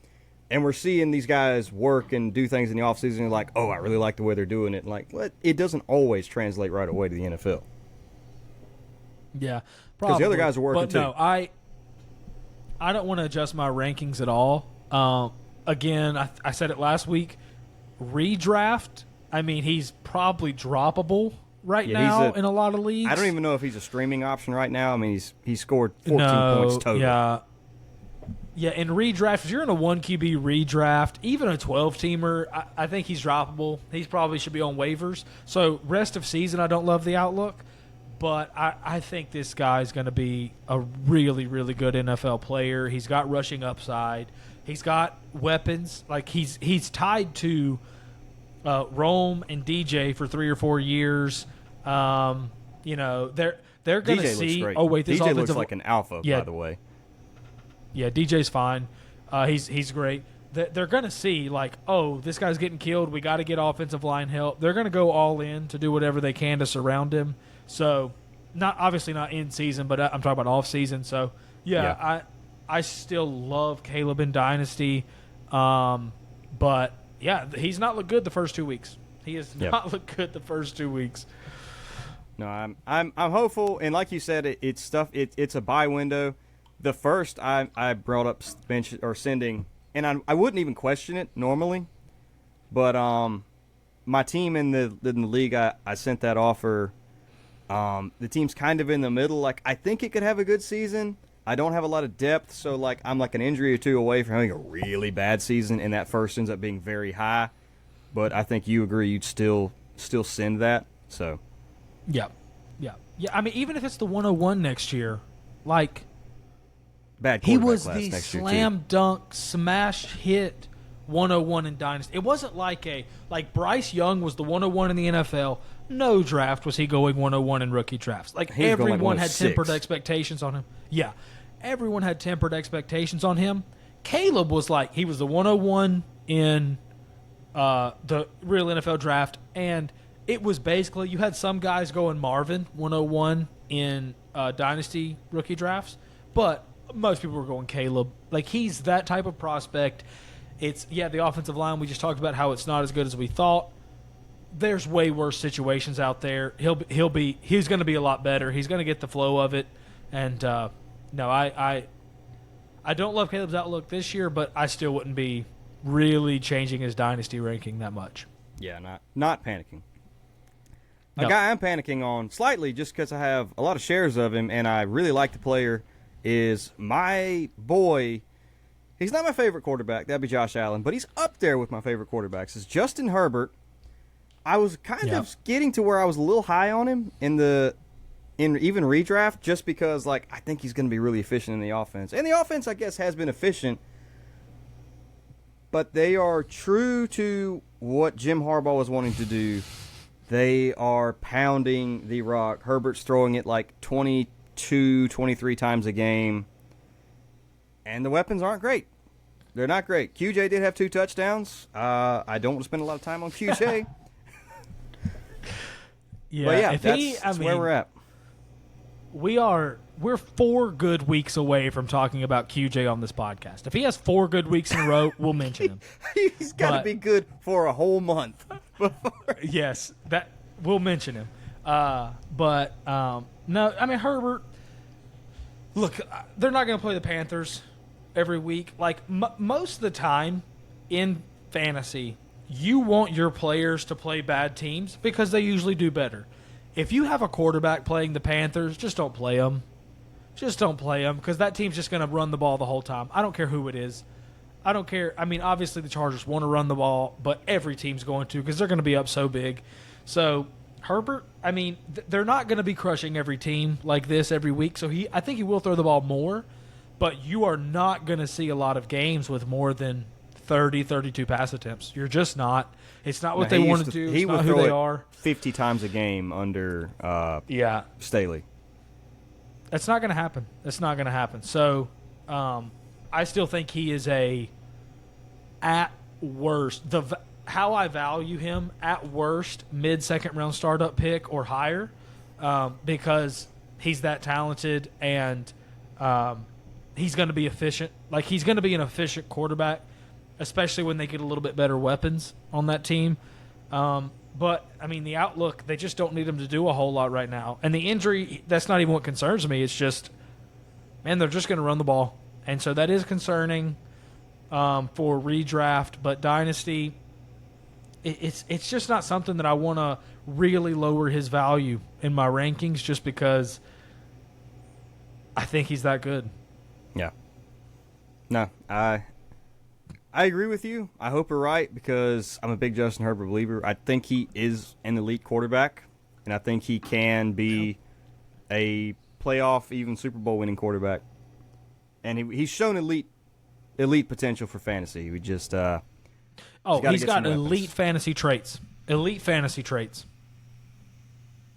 and we're seeing these guys work and do things in the offseason. And like, oh, I really like the way they're doing it. And like, what? It doesn't always translate right away to the NFL. Yeah, because the other guys are working too. No, I don't want to adjust my rankings at all. Again, I said it last week. Redraft, I mean, he's probably droppable now in a lot of leagues. I don't even know if he's a streaming option right now. I mean, he scored 14 points total. Yeah, in redraft, if you're in a 1 QB redraft, even a 12-teamer, I think he's droppable. He probably should be on waivers. So rest of season, I don't love the outlook, but I think this guy's going to be a really, really good NFL player. He's got rushing upside. He's got weapons. Like he's tied to Rome and DJ for 3 or 4 years. You know, they're going to see. Looks great. Oh wait, this DJ looks like an alpha, by the way. Yeah, DJ's fine. He's great. They're going to see like, oh, this guy's getting killed. We got to get offensive line help. They're going to go all in to do whatever they can to surround him. So, obviously not in season, but I'm talking about off season. So yeah. I still love Caleb in Dynasty, but yeah, he's not looked good the first 2 weeks. He has not looked good the first 2 weeks. No, I'm hopeful, and like you said, it's stuff. It's a buy window. The first I brought up bench or sending, and I wouldn't even question it normally, but my team in the league I sent that offer. The team's kind of in the middle. Like, I think it could have a good season. I don't have a lot of depth, so like I'm like an injury or two away from having a really bad season, and that first ends up being very high. But I think you agree you'd still send that. So, yeah. I mean, even if it's the 101 next year, like he was the slam dunk smash hit 101 in Dynasty. It wasn't like Bryce Young was the 101 in the NFL. No draft was he going 101 in rookie drafts. Like everyone had tempered expectations on him. Yeah. Everyone had tempered expectations on him. Caleb was he was the 101 in the real NFL draft, and it was basically you had some guys going Marvin 101 in Dynasty rookie drafts, but most people were going Caleb. Like, he's that type of prospect. It's the offensive line, we just talked about how it's not as good as we thought. There's way worse situations out there. He's going to be a lot better. He's going to get the flow of it. And no, I don't love Caleb's outlook this year, but I still wouldn't be really changing his dynasty ranking that much. Yeah, not panicking. A guy I'm panicking on slightly just because I have a lot of shares of him and I really like the player is my boy. He's not my favorite quarterback. That'd be Josh Allen, but he's up there with my favorite quarterbacks. It's Justin Herbert. I was kind of getting to where I was a little high on him in even redraft just because I think he's going to be really efficient in the offense. And the offense, I guess, has been efficient, but they are true to what Jim Harbaugh was wanting to do They are pounding the rock. Herbert's throwing it like 22, 23 times a game. And the weapons aren't great. They're not great. QJ did have 2 touchdowns. I don't want to spend a lot of time on QJ. Yeah, but yeah, that's where we're at. We're 4 good weeks away from talking about QJ on this podcast. If he has 4 good weeks in a row, we'll mention him. He's got to be good for a whole month. Yes, that we'll mention him. No, I mean Herbert. Look, they're not going to play the Panthers every week. Like most of the time in fantasy, you want your players to play bad teams because they usually do better. If you have a quarterback playing the Panthers, just don't play them. Just don't play them because that team's just going to run the ball the whole time. I don't care who it is. I don't care. I mean, obviously the Chargers want to run the ball, but every team's going to because they're going to be up so big. So Herbert, I mean, they're not going to be crushing every team like this every week. So I think he will throw the ball more, but you are not going to see a lot of games with more than 30, 32 pass attempts. You're just not. It's not what they want to do. It's not who they are. 50 times a game under Staley. That's not going to happen. That's not going to happen. So I still think he is at worst, how I value him, at worst, mid-second round startup pick or higher because he's that talented and he's going to be efficient. Like, he's going to be an efficient quarterback, especially when they get a little bit better weapons on that team. But, I mean, the outlook, they just don't need him to do a whole lot right now. And the injury, that's not even what concerns me. It's just, man, they're just going to run the ball. And so that is concerning for redraft. But Dynasty, it's just not something that I want to really lower his value in my rankings just because I think he's that good. Yeah. No, I agree with you. I hope you're right because I'm a big Justin Herbert believer. I think he is an elite quarterback, and I think he can be a playoff, even Super Bowl winning quarterback. And he's shown elite potential for fantasy. We just he's got elite fantasy traits. Elite fantasy traits.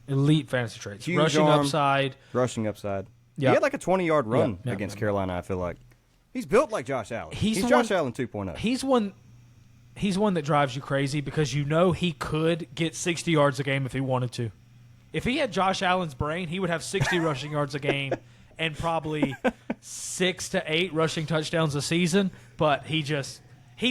Huge rushing arm, upside. Yeah. He had like a 20-yard run against Carolina, I feel like. He's built like Josh Allen. He's Josh Allen 2.0. He's one that drives you crazy because you know he could get 60 yards a game if he wanted to. If he had Josh Allen's brain, he would have 60 rushing yards a game and probably 6 to 8 rushing touchdowns a season. But he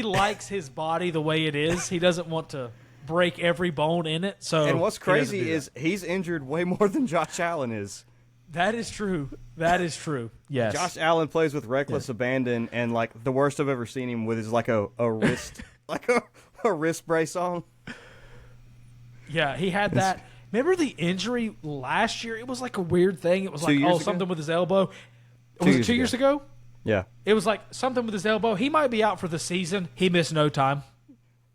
likes his body the way it is. He doesn't want to break every bone in it. And what's crazy is he's injured way more than Josh Allen is. That is true. Yes. Josh Allen plays with reckless abandon, and like the worst I've ever seen him with is like a wrist a wrist brace on. Yeah, he had that. Remember the injury last year? It was like a weird thing. It was like something with his elbow. Was it 2 years ago? Yeah. It was like something with his elbow. He might be out for the season. He missed no time.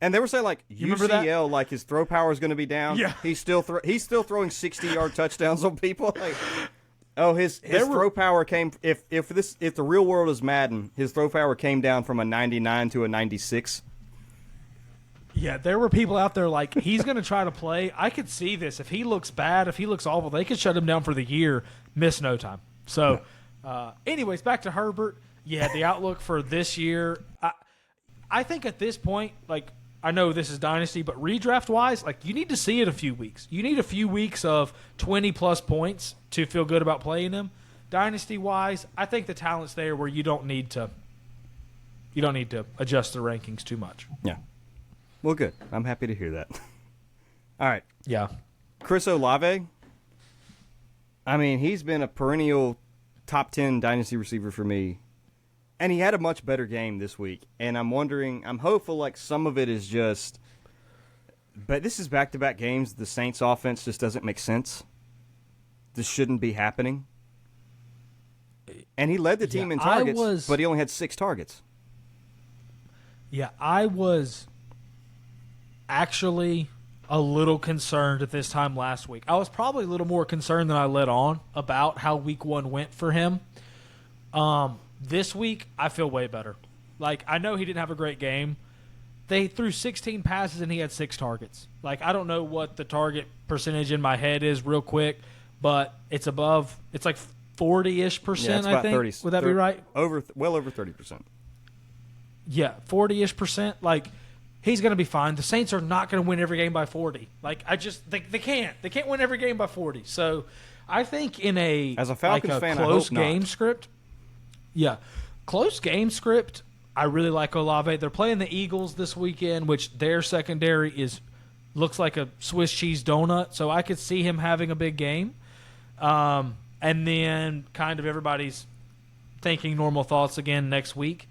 And they were saying like UCL, like his throw power is going to be down. Yeah. He's still throwing 60-yard touchdowns on people. Like, his throw power came if the real world is Madden, his throw power came down from a 99 to a 96. Yeah, there were people out there like, he's going to try to play. I could see this. If he looks bad, if he looks awful, they could shut him down for the year, miss no time. So, anyways, back to Herbert. Yeah, the outlook for this year, I think at this point, like, I know this is Dynasty, but redraft-wise, like, you need to see it a few weeks. You need a few weeks of 20-plus points to feel good about playing them. Dynasty-wise, I think the talent's there where you don't need to adjust the rankings too much. Yeah. Well, good. I'm happy to hear that. All right. Yeah. Chris Olave, I mean, he's been a perennial top 10 Dynasty receiver for me. And he had a much better game this week. And I'm hopeful like some of it is just, but this is back-to-back games. The Saints offense just doesn't make sense. This shouldn't be happening. And he led the team in targets, but he only had 6 targets. Yeah, I was actually a little concerned at this time last week. I was probably a little more concerned than I let on about how week 1 went for him. This week, I feel way better. Like, I know he didn't have a great game. they threw 16 passes and he had 6 targets. Like, I don't know what the target percentage in my head is real quick, but it's above. It's like 40-ish percent. Yeah, it's I think. 30, Would that be right? Well over 30%. Yeah, 40-ish percent. Like, he's going to be fine. The Saints are not going to win every game by 40. Like, they can't. They can't win every game by 40. So, I think in as a Falcons fan, close I hope game not. script, close game script, I really like Olave. They're playing the Eagles this weekend, which their secondary looks like a Swiss cheese donut. So I could see him having a big game. And then kind of everybody's thinking normal thoughts again next week.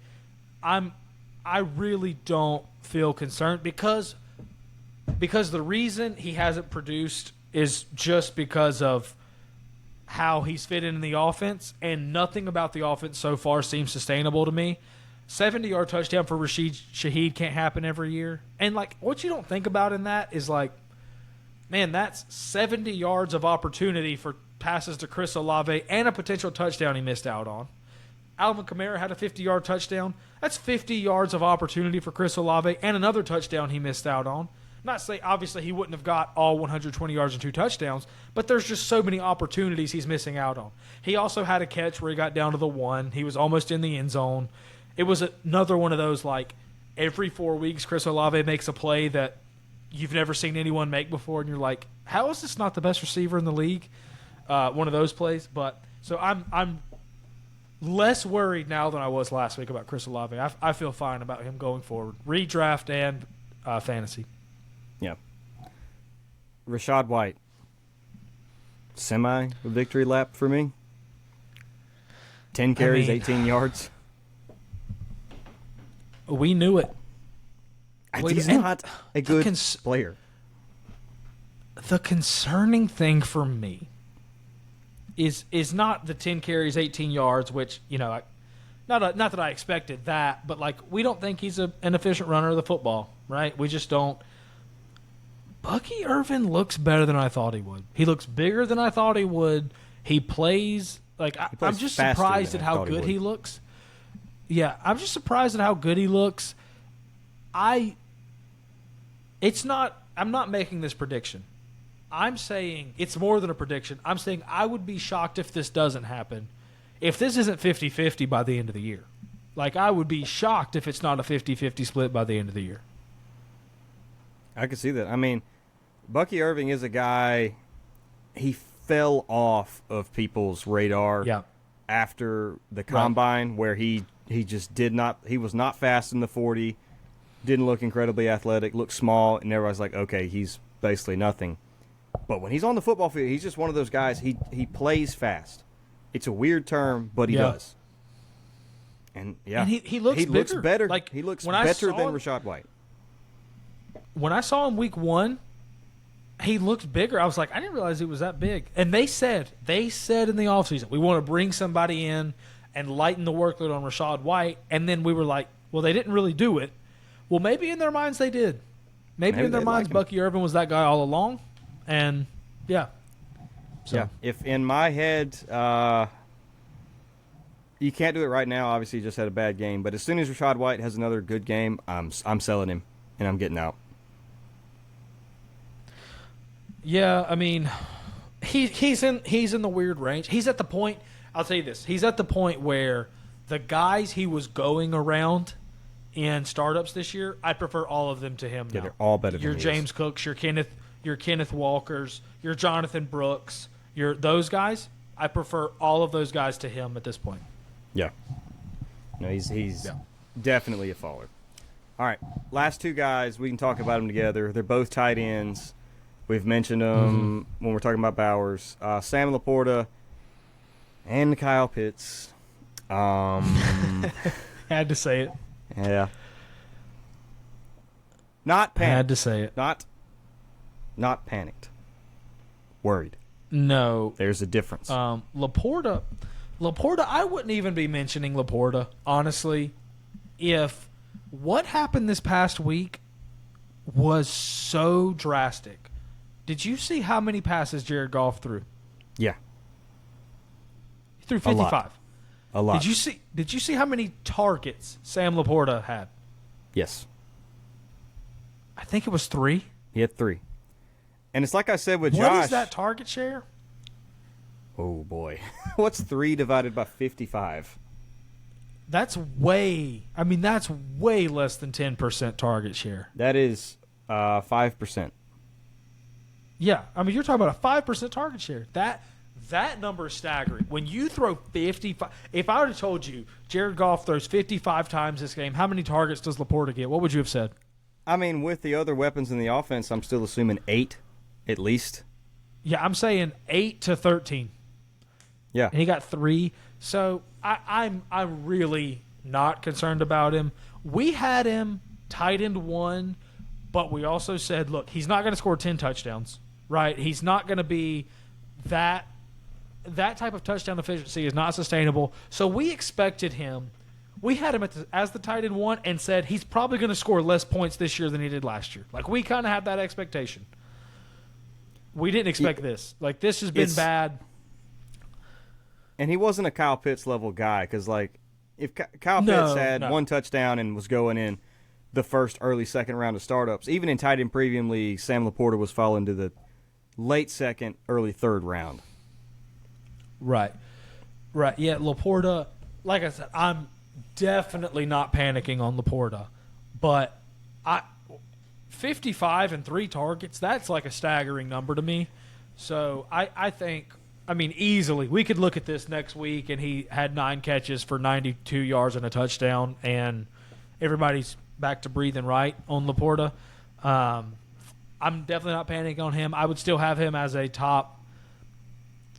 I really don't feel concerned because the reason he hasn't produced is just because of how he's fit in the offense, and nothing about the offense so far seems sustainable to me. 70-yard touchdown for Rashid Shaheed can't happen every year. And, like, what you don't think about in that is, like, man, that's 70 yards of opportunity for passes to Chris Olave and a potential touchdown he missed out on. Alvin Kamara had a 50-yard touchdown. That's 50 yards of opportunity for Chris Olave and another touchdown he missed out on. Not to say, obviously, he wouldn't have got all 120 yards and 2 touchdowns, but there's just so many opportunities he's missing out on. He also had a catch where he got down to the 1. He was almost in the end zone. It was another one of those, like, every 4 weeks Chris Olave makes a play that you've never seen anyone make before, and you're like, how is this not the best receiver in the league? One of those plays. But so I'm less worried now than I was last week about Chris Olave. I feel fine about him going forward. Redraft and fantasy. Yeah. Rachaad White. Semi-victory lap for me. 10 carries, 18 yards. We knew it. He's not a good player. The concerning thing for me is not the 10 carries, 18 yards, which, you know, not that I expected that, but, like, we don't think he's an efficient runner of the football, right? We just don't. Bucky Irvin looks better than I thought he would. He looks bigger than I thought he would. He plays like I'm just surprised at how good he looks. Yeah, I'm just surprised at how good he looks. I'm not making this prediction. I'm saying it's more than a prediction. I'm saying I would be shocked if this doesn't happen. If this isn't 50-50 by the end of the year. Like, I would be shocked if it's not a 50-50 split by the end of the year. I can see that. I mean, Bucky Irving is a guy, he fell off of people's radar after the combine, where he just did not, he was not fast in the 40, didn't look incredibly athletic, looked small, and everybody's like, okay, he's basically nothing. But when he's on the football field, he's just one of those guys, he plays fast. It's a weird term, but he does. And, and he looks better. Like, he looks better than Rachaad White. When I saw him week 1, he looked bigger. I was like, I didn't realize he was that big. And they said in the offseason, we want to bring somebody in and lighten the workload on Rachaad White. And then we were like, well, they didn't really do it. Well, maybe in their minds they did. Maybe in their minds Bucky Irvin was that guy all along. And, yeah. So. Yeah. If in my head, you can't do it right now. Obviously, he just had a bad game. But as soon as Rachaad White has another good game, I'm selling him, and I'm getting out. Yeah, I mean, he's in the weird range. He's at the point. I'll tell you this. He's at the point where the guys he was going around in startups this year, I prefer all of them to him now. Yeah, they're all better than your he James is. Cooks, your Kenneth Walkers, your Jonathan Brooks, those guys. I prefer all of those guys to him at this point. Yeah. No, he's definitely a faller. All right, last two guys, we can talk about them together. They're both tight ends. We've mentioned them when we're talking about Bowers. Sam Laporta and Kyle Pitts. Had to say it. Yeah. Not panicked. Had to say it. Not panicked. Worried. No. There's a difference. Laporta, I wouldn't even be mentioning Laporta, honestly, if what happened this past week was so drastic. Did you see how many passes Jared Goff threw? Yeah. He threw 55. A lot. Did you see how many targets Sam Laporta had? Yes. think it was 3. He had 3. And it's like I said with Josh. What is that target share? Oh, boy. What's 3 divided by 55? That's way less than 10% target share. That is 5%. Yeah, I mean, you're talking about a 5% target share. That number is staggering. When you throw 55, if I would have told you Jared Goff throws 55 times this game, how many targets does Laporta get? What would you have said? I mean, with the other weapons in the offense, I'm still assuming 8 at least. Yeah, I'm saying 8 to 13. Yeah. And he got 3. So I'm really not concerned about him. We had him tight end 1, but we also said, look, he's not going to score 10 touchdowns, right? He's not going to be that type of touchdown efficiency is not sustainable. So we expected him. We had him as the tight end 1 and said he's probably going to score less points this year than he did last year. Like, we kind of had that expectation. We didn't expect this. Like, this has been bad. And he wasn't a Kyle Pitts level guy because, like, if Kyle Pitts had 1 touchdown and was going in the first, early second round of startups, even in tight end premium league, Sam Laporta was falling to the late second, early third round. Right. Yeah, Laporta, like I said, I'm definitely not panicking on Laporta, but 55 and 3 targets, that's like a staggering number to me. So I think, I mean, easily, we could look at this next week and he had 9 catches for 92 yards and a touchdown, and everybody's back to breathing right on Laporta. I'm definitely not panicking on him. I would still have him as a top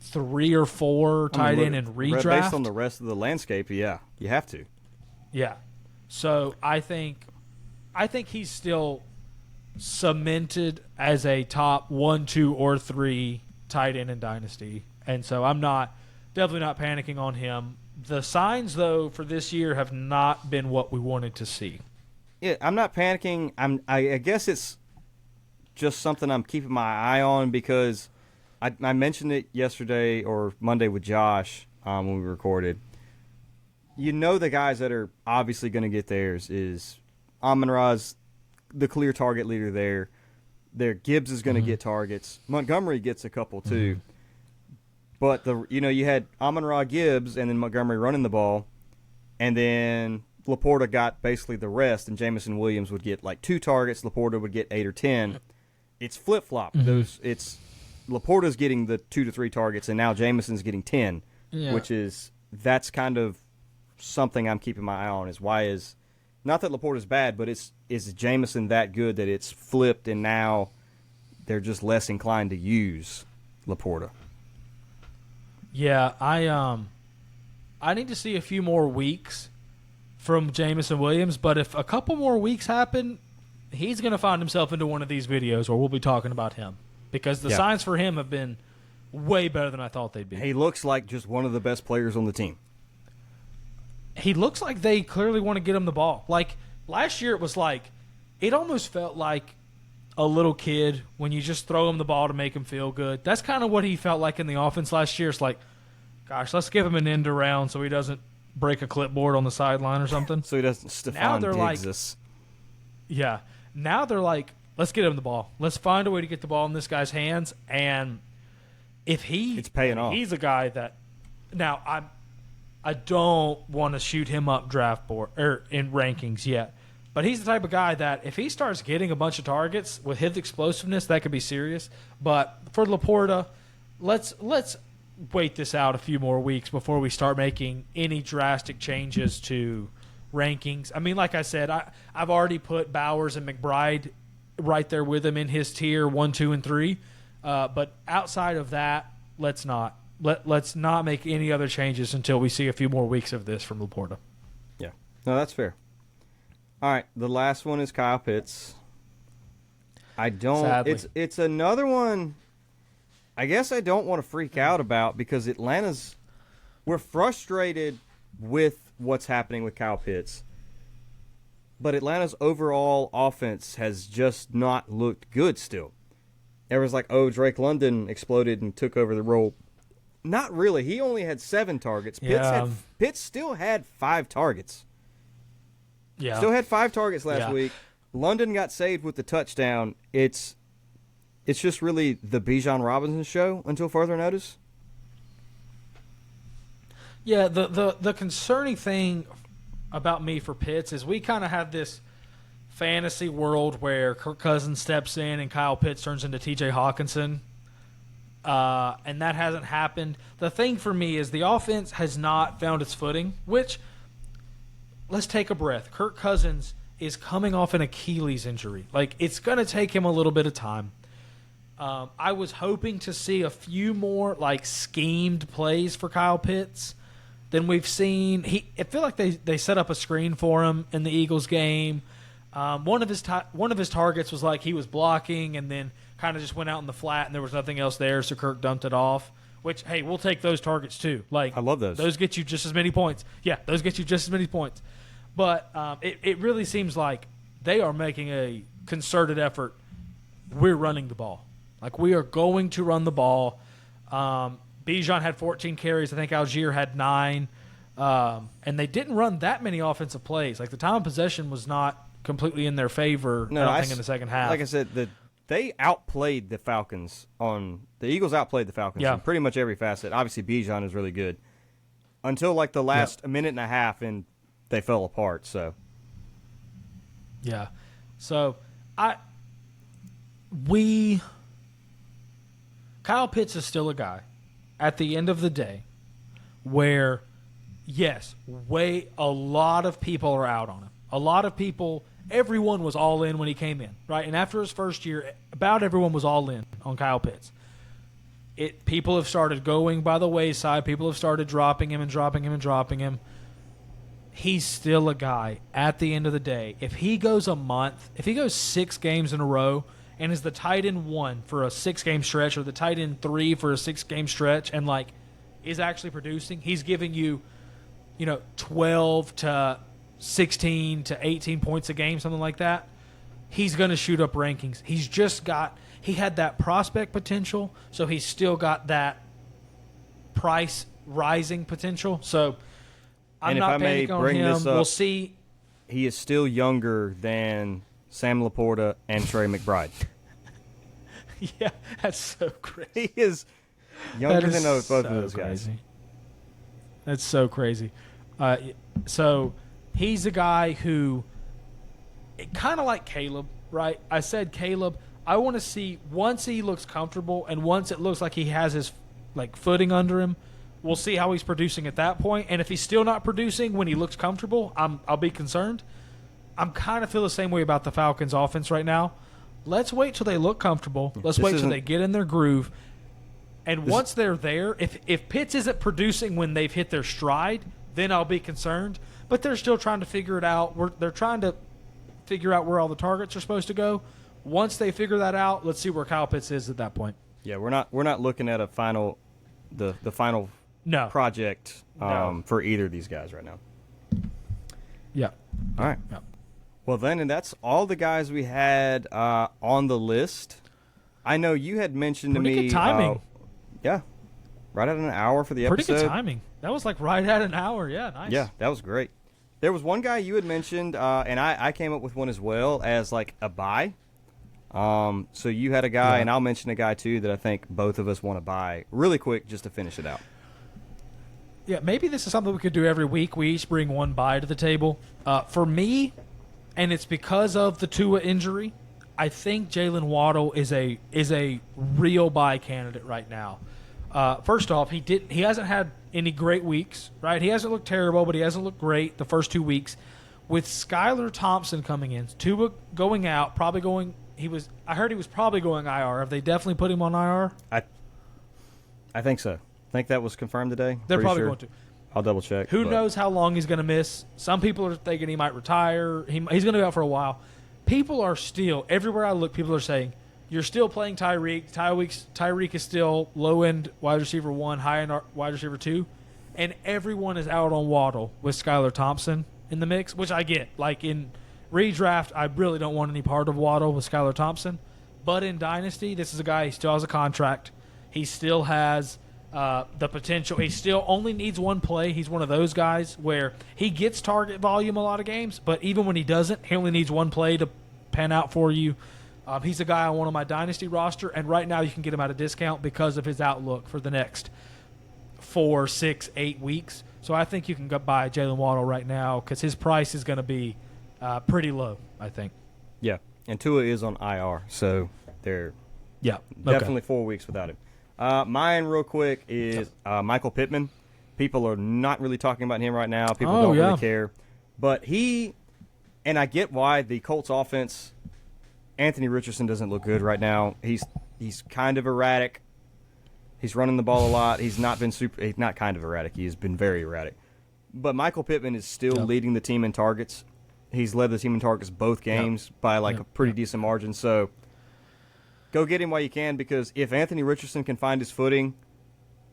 3 or 4 tight end in redraft. Based on the rest of the landscape, yeah, you have to. Yeah. So I think he's still cemented as a top 1, 2, or 3 tight end in Dynasty. And so I'm definitely not panicking on him. The signs, though, for this year have not been what we wanted to see. Yeah, I'm not panicking. I guess it's just something I'm keeping my eye on because I mentioned it yesterday or Monday with Josh when we recorded. You know the guys that are obviously going to get theirs is Amon-Ra's the clear target leader there. Gibbs is going to get targets. Montgomery gets a couple too. But you had Amon-Ra, Gibbs, and then Montgomery running the ball, and then Laporta got basically the rest, and Jameson Williams would get like 2 targets. Laporta would get 8 or 10. It's flip flop. It's Laporta's getting the 2 to 3 targets, and now Jameson's getting 10, that's kind of something I'm keeping my eye on. Is not that Laporta's bad, but is Jameson that good that it's flipped, and now they're just less inclined to use Laporta? Yeah, I need to see a few more weeks from Jameson Williams, but if a couple more weeks happen, he's going to find himself into one of these videos where we'll be talking about him because the signs for him have been way better than I thought they'd be. He looks like just one of the best players on the team. He looks like they clearly want to get him the ball. Like last year, it almost felt like a little kid when you just throw him the ball to make him feel good. That's kind of what he felt like in the offense last year. It's like, gosh, let's give him an end around so he doesn't break a clipboard on the sideline or something. So he doesn't Stephon Diggs us. Yeah. Now they're like, let's get him the ball. Let's find a way to get the ball in this guy's hands. And if it's paying off. He's a guy that now I don't want to shoot him up draft board or in rankings yet. But he's the type of guy that if he starts getting a bunch of targets with his explosiveness, that could be serious. But for Laporta, let's wait this out a few more weeks before we start making any drastic changes to rankings. I mean, like I said, I've already put Bowers and McBride right there with him in his tier 1, 2, and 3. But outside of that, let's not make any other changes until we see a few more weeks of this from Laporta. Yeah, no, that's fair. All right, the last one is Kyle Pitts. Sadly. It's another one I guess I don't want to freak out about because we're frustrated with what's happening with Kyle Pitts. But Atlanta's overall offense has just not looked good still. Everyone's like, oh, Drake London exploded and took over the role. Not really. He only had 7 targets. Pitts still had 5 targets. Yeah. Still had 5 targets last week. London got saved with the touchdown. It's just really the Bijan Robinson show until further notice. Yeah, the concerning thing about me for Pitts is we kind of have this fantasy world where Kirk Cousins steps in and Kyle Pitts turns into T.J. Hawkinson, and that hasn't happened. The thing for me is the offense has not found its footing, which, let's take a breath. Kirk Cousins is coming off an Achilles injury. Like, it's going to take him a little bit of time. I was hoping to see a few more, like, schemed plays for Kyle Pitts than we've seen. I feel like they set up a screen for him in the Eagles game. One of his targets was like he was blocking and then kind of just went out in the flat and there was nothing else there, so Kirk dumped it off. Which, hey, we'll take those targets too. Like, I love those. Those get you just as many points. Yeah, those get you just as many points. But it really seems like they are making a concerted effort. We're running the ball. Like, we are going to run the ball. Bijan had 14 carries. I think Algier had 9. And they didn't run that many offensive plays. Like, the time of possession was not completely in their favor, I don't think, in the second half. Like I said, they outplayed the Falcons the Eagles outplayed the Falcons in pretty much every facet. Obviously, Bijan is really good. Until, like, the last minute and a half, and they fell apart, so. Yeah. So, Kyle Pitts is still a guy at the end of the day where, yes, a lot of people are out on him. A lot of people, everyone was all in when he came in, right? And after his first year, about everyone was all in on Kyle Pitts. People have started going by the wayside. People have started dropping him and dropping him and dropping him. He's still a guy at the end of the day. If he goes 6 games in a row and is the tight end 1 for a 6-game stretch or the tight end 3 for a 6-game stretch and, like, is actually producing, he's giving you, 12 to 16 to 18 points a game, something like that, he's going to shoot up rankings. He had that prospect potential, so he's still got that price rising potential. So I'm not panicking on him. We'll see. He is still younger than Sam Laporta and Trey McBride. Yeah, that's so crazy. He is younger than both of those guys. That's so crazy. So he's a guy who, kind of like Caleb, right? I said Caleb, I want to see once he looks comfortable and once it looks like he has his footing under him, we'll see how he's producing at that point. And if he's still not producing when he looks comfortable, I'll be concerned. I'm kind of feel the same way about the Falcons' offense right now. Let's wait till they look comfortable. Let's wait till they get in their groove. And once they're there, if Pitts isn't producing when they've hit their stride, then I'll be concerned. But they're still trying to figure it out. They're trying to figure out where all the targets are supposed to go. Once they figure that out, let's see where Kyle Pitts is at that point. Yeah, we're not looking at the final project for either of these guys right now. Yeah. All right. Yeah. Well, then, and that's all the guys we had on the list. I know you had mentioned Pretty to me. Good timing. Yeah. Right at an hour for the Pretty episode. Good timing. That was right at an hour. Yeah, nice. Yeah, that was great. There was one guy you had mentioned, and I came up with one as well as a buy. So you had a guy, and I'll mention a guy too that I think both of us want to buy really quick just to finish it out. Yeah, maybe this is something we could do every week. We each bring one buy to the table. For me, and it's because of the Tua injury, I think Jalen Waddle is a real buy candidate right now. First off, he hasn't had any great weeks, right? He hasn't looked terrible, but he hasn't looked great the first 2 weeks. With Skylar Thompson coming in, Tua going out, probably going. I heard he was probably going IR. Have they definitely put him on IR? I think so. I think that was confirmed today. They're probably going to. I'll double check. Who knows how long he's going to miss? Some people are thinking he might retire. He's going to be out for a while. People are still, everywhere I look, people are saying, you're still playing Tyreek. Tyreek is still low-end wide receiver 1, high-end wide receiver 2. And everyone is out on Waddle with Skylar Thompson in the mix, which I get. Like in redraft, I really don't want any part of Waddle with Skylar Thompson. But in Dynasty, this is a guy, he still has a contract. He still has the potential. He still only needs one play. He's one of those guys where he gets target volume a lot of games, but even when he doesn't, he only needs one play to pan out for you. He's a guy I want on my Dynasty roster, and right now you can get him at a discount because of his outlook for the next 4, 6, 8 weeks. So I think you can go buy Jalen Waddle right now because his price is going to be pretty low, I think. Yeah, and Tua is on IR, so they're definitely 4 weeks without him. Mine, real quick, is Michael Pittman. People are not really talking about him right now. People don't really care. But and I get why the Colts offense, Anthony Richardson doesn't look good right now. He's kind of erratic. He's running the ball a lot. He's not kind of erratic. He has been very erratic. But Michael Pittman is still leading the team in targets. He's led the team in targets both games by a pretty decent margin. So go get him while you can, because if Anthony Richardson can find his footing,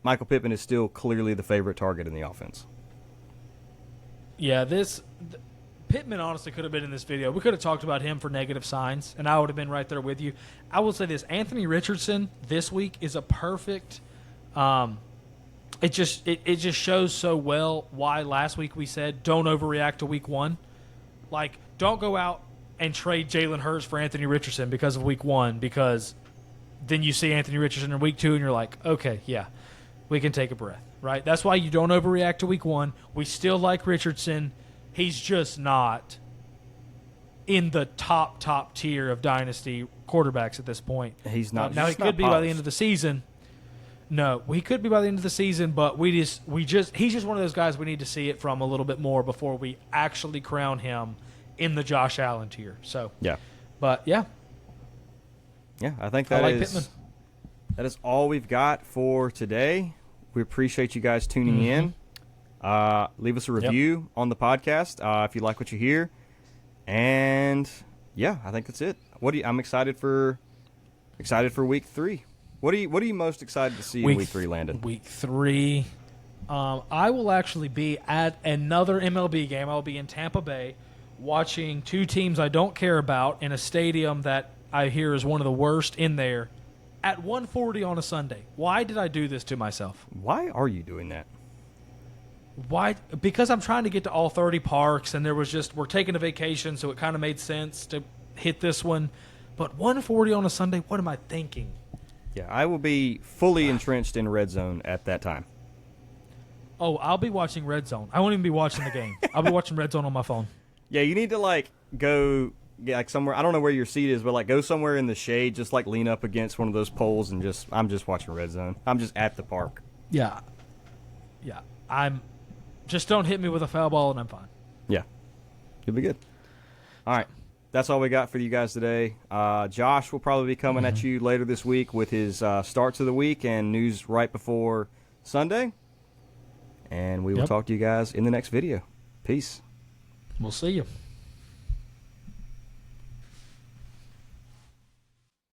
Michael Pittman is still clearly the favorite target in the offense. Yeah, Pittman honestly could have been in this video. We could have talked about him for negative signs, and I would have been right there with you. I will say this: Anthony Richardson this week is a perfect. It just shows so well why last week we said don't overreact to week 1. Like, don't go out and trade Jalen Hurts for Anthony Richardson because of week 1, because then you see Anthony Richardson in week 2 and you're like, okay, yeah, we can take a breath, right? That's why you don't overreact to week 1. We still like Richardson. He's just not in the top tier of dynasty quarterbacks at this point. He's not. Now he could be by the end of the season. No, he could be by the end of the season, but he's just one of those guys we need to see it from a little bit more before we actually crown him in the Josh Allen tier. So yeah, but yeah, I think that is all we've got for today. We appreciate you guys tuning in. Leave us a review on the podcast if you like what you hear, and I think that's it. I'm excited for week 3. What are you most excited to see in week 3, Landon? Week 3, I will actually be at another MLB game. I'll be in Tampa Bay watching 2 teams I don't care about in a stadium that I hear is one of the worst in there at 1:40 on a Sunday. Why did I do this to myself? Why are you doing that? Why? Because I'm trying to get to all 30 parks, and we're taking a vacation, so it kind of made sense to hit this one. But 1:40 on a Sunday, what am I thinking? Yeah, I will be fully entrenched in Red Zone at that time. Oh, I'll be watching Red Zone. I won't even be watching the game. I'll be watching Red Zone on my phone. Yeah, you need to go somewhere. I don't know where your seat is, but go somewhere in the shade. Just lean up against one of those poles and I'm just watching Red Zone. I'm just at the park. Yeah. Just don't hit me with a foul ball and I'm fine. Yeah, you'll be good. All right. That's all we got for you guys today. Josh will probably be coming at you later this week with his starts of the week and news right before Sunday. And we will talk to you guys in the next video. Peace. We'll see you.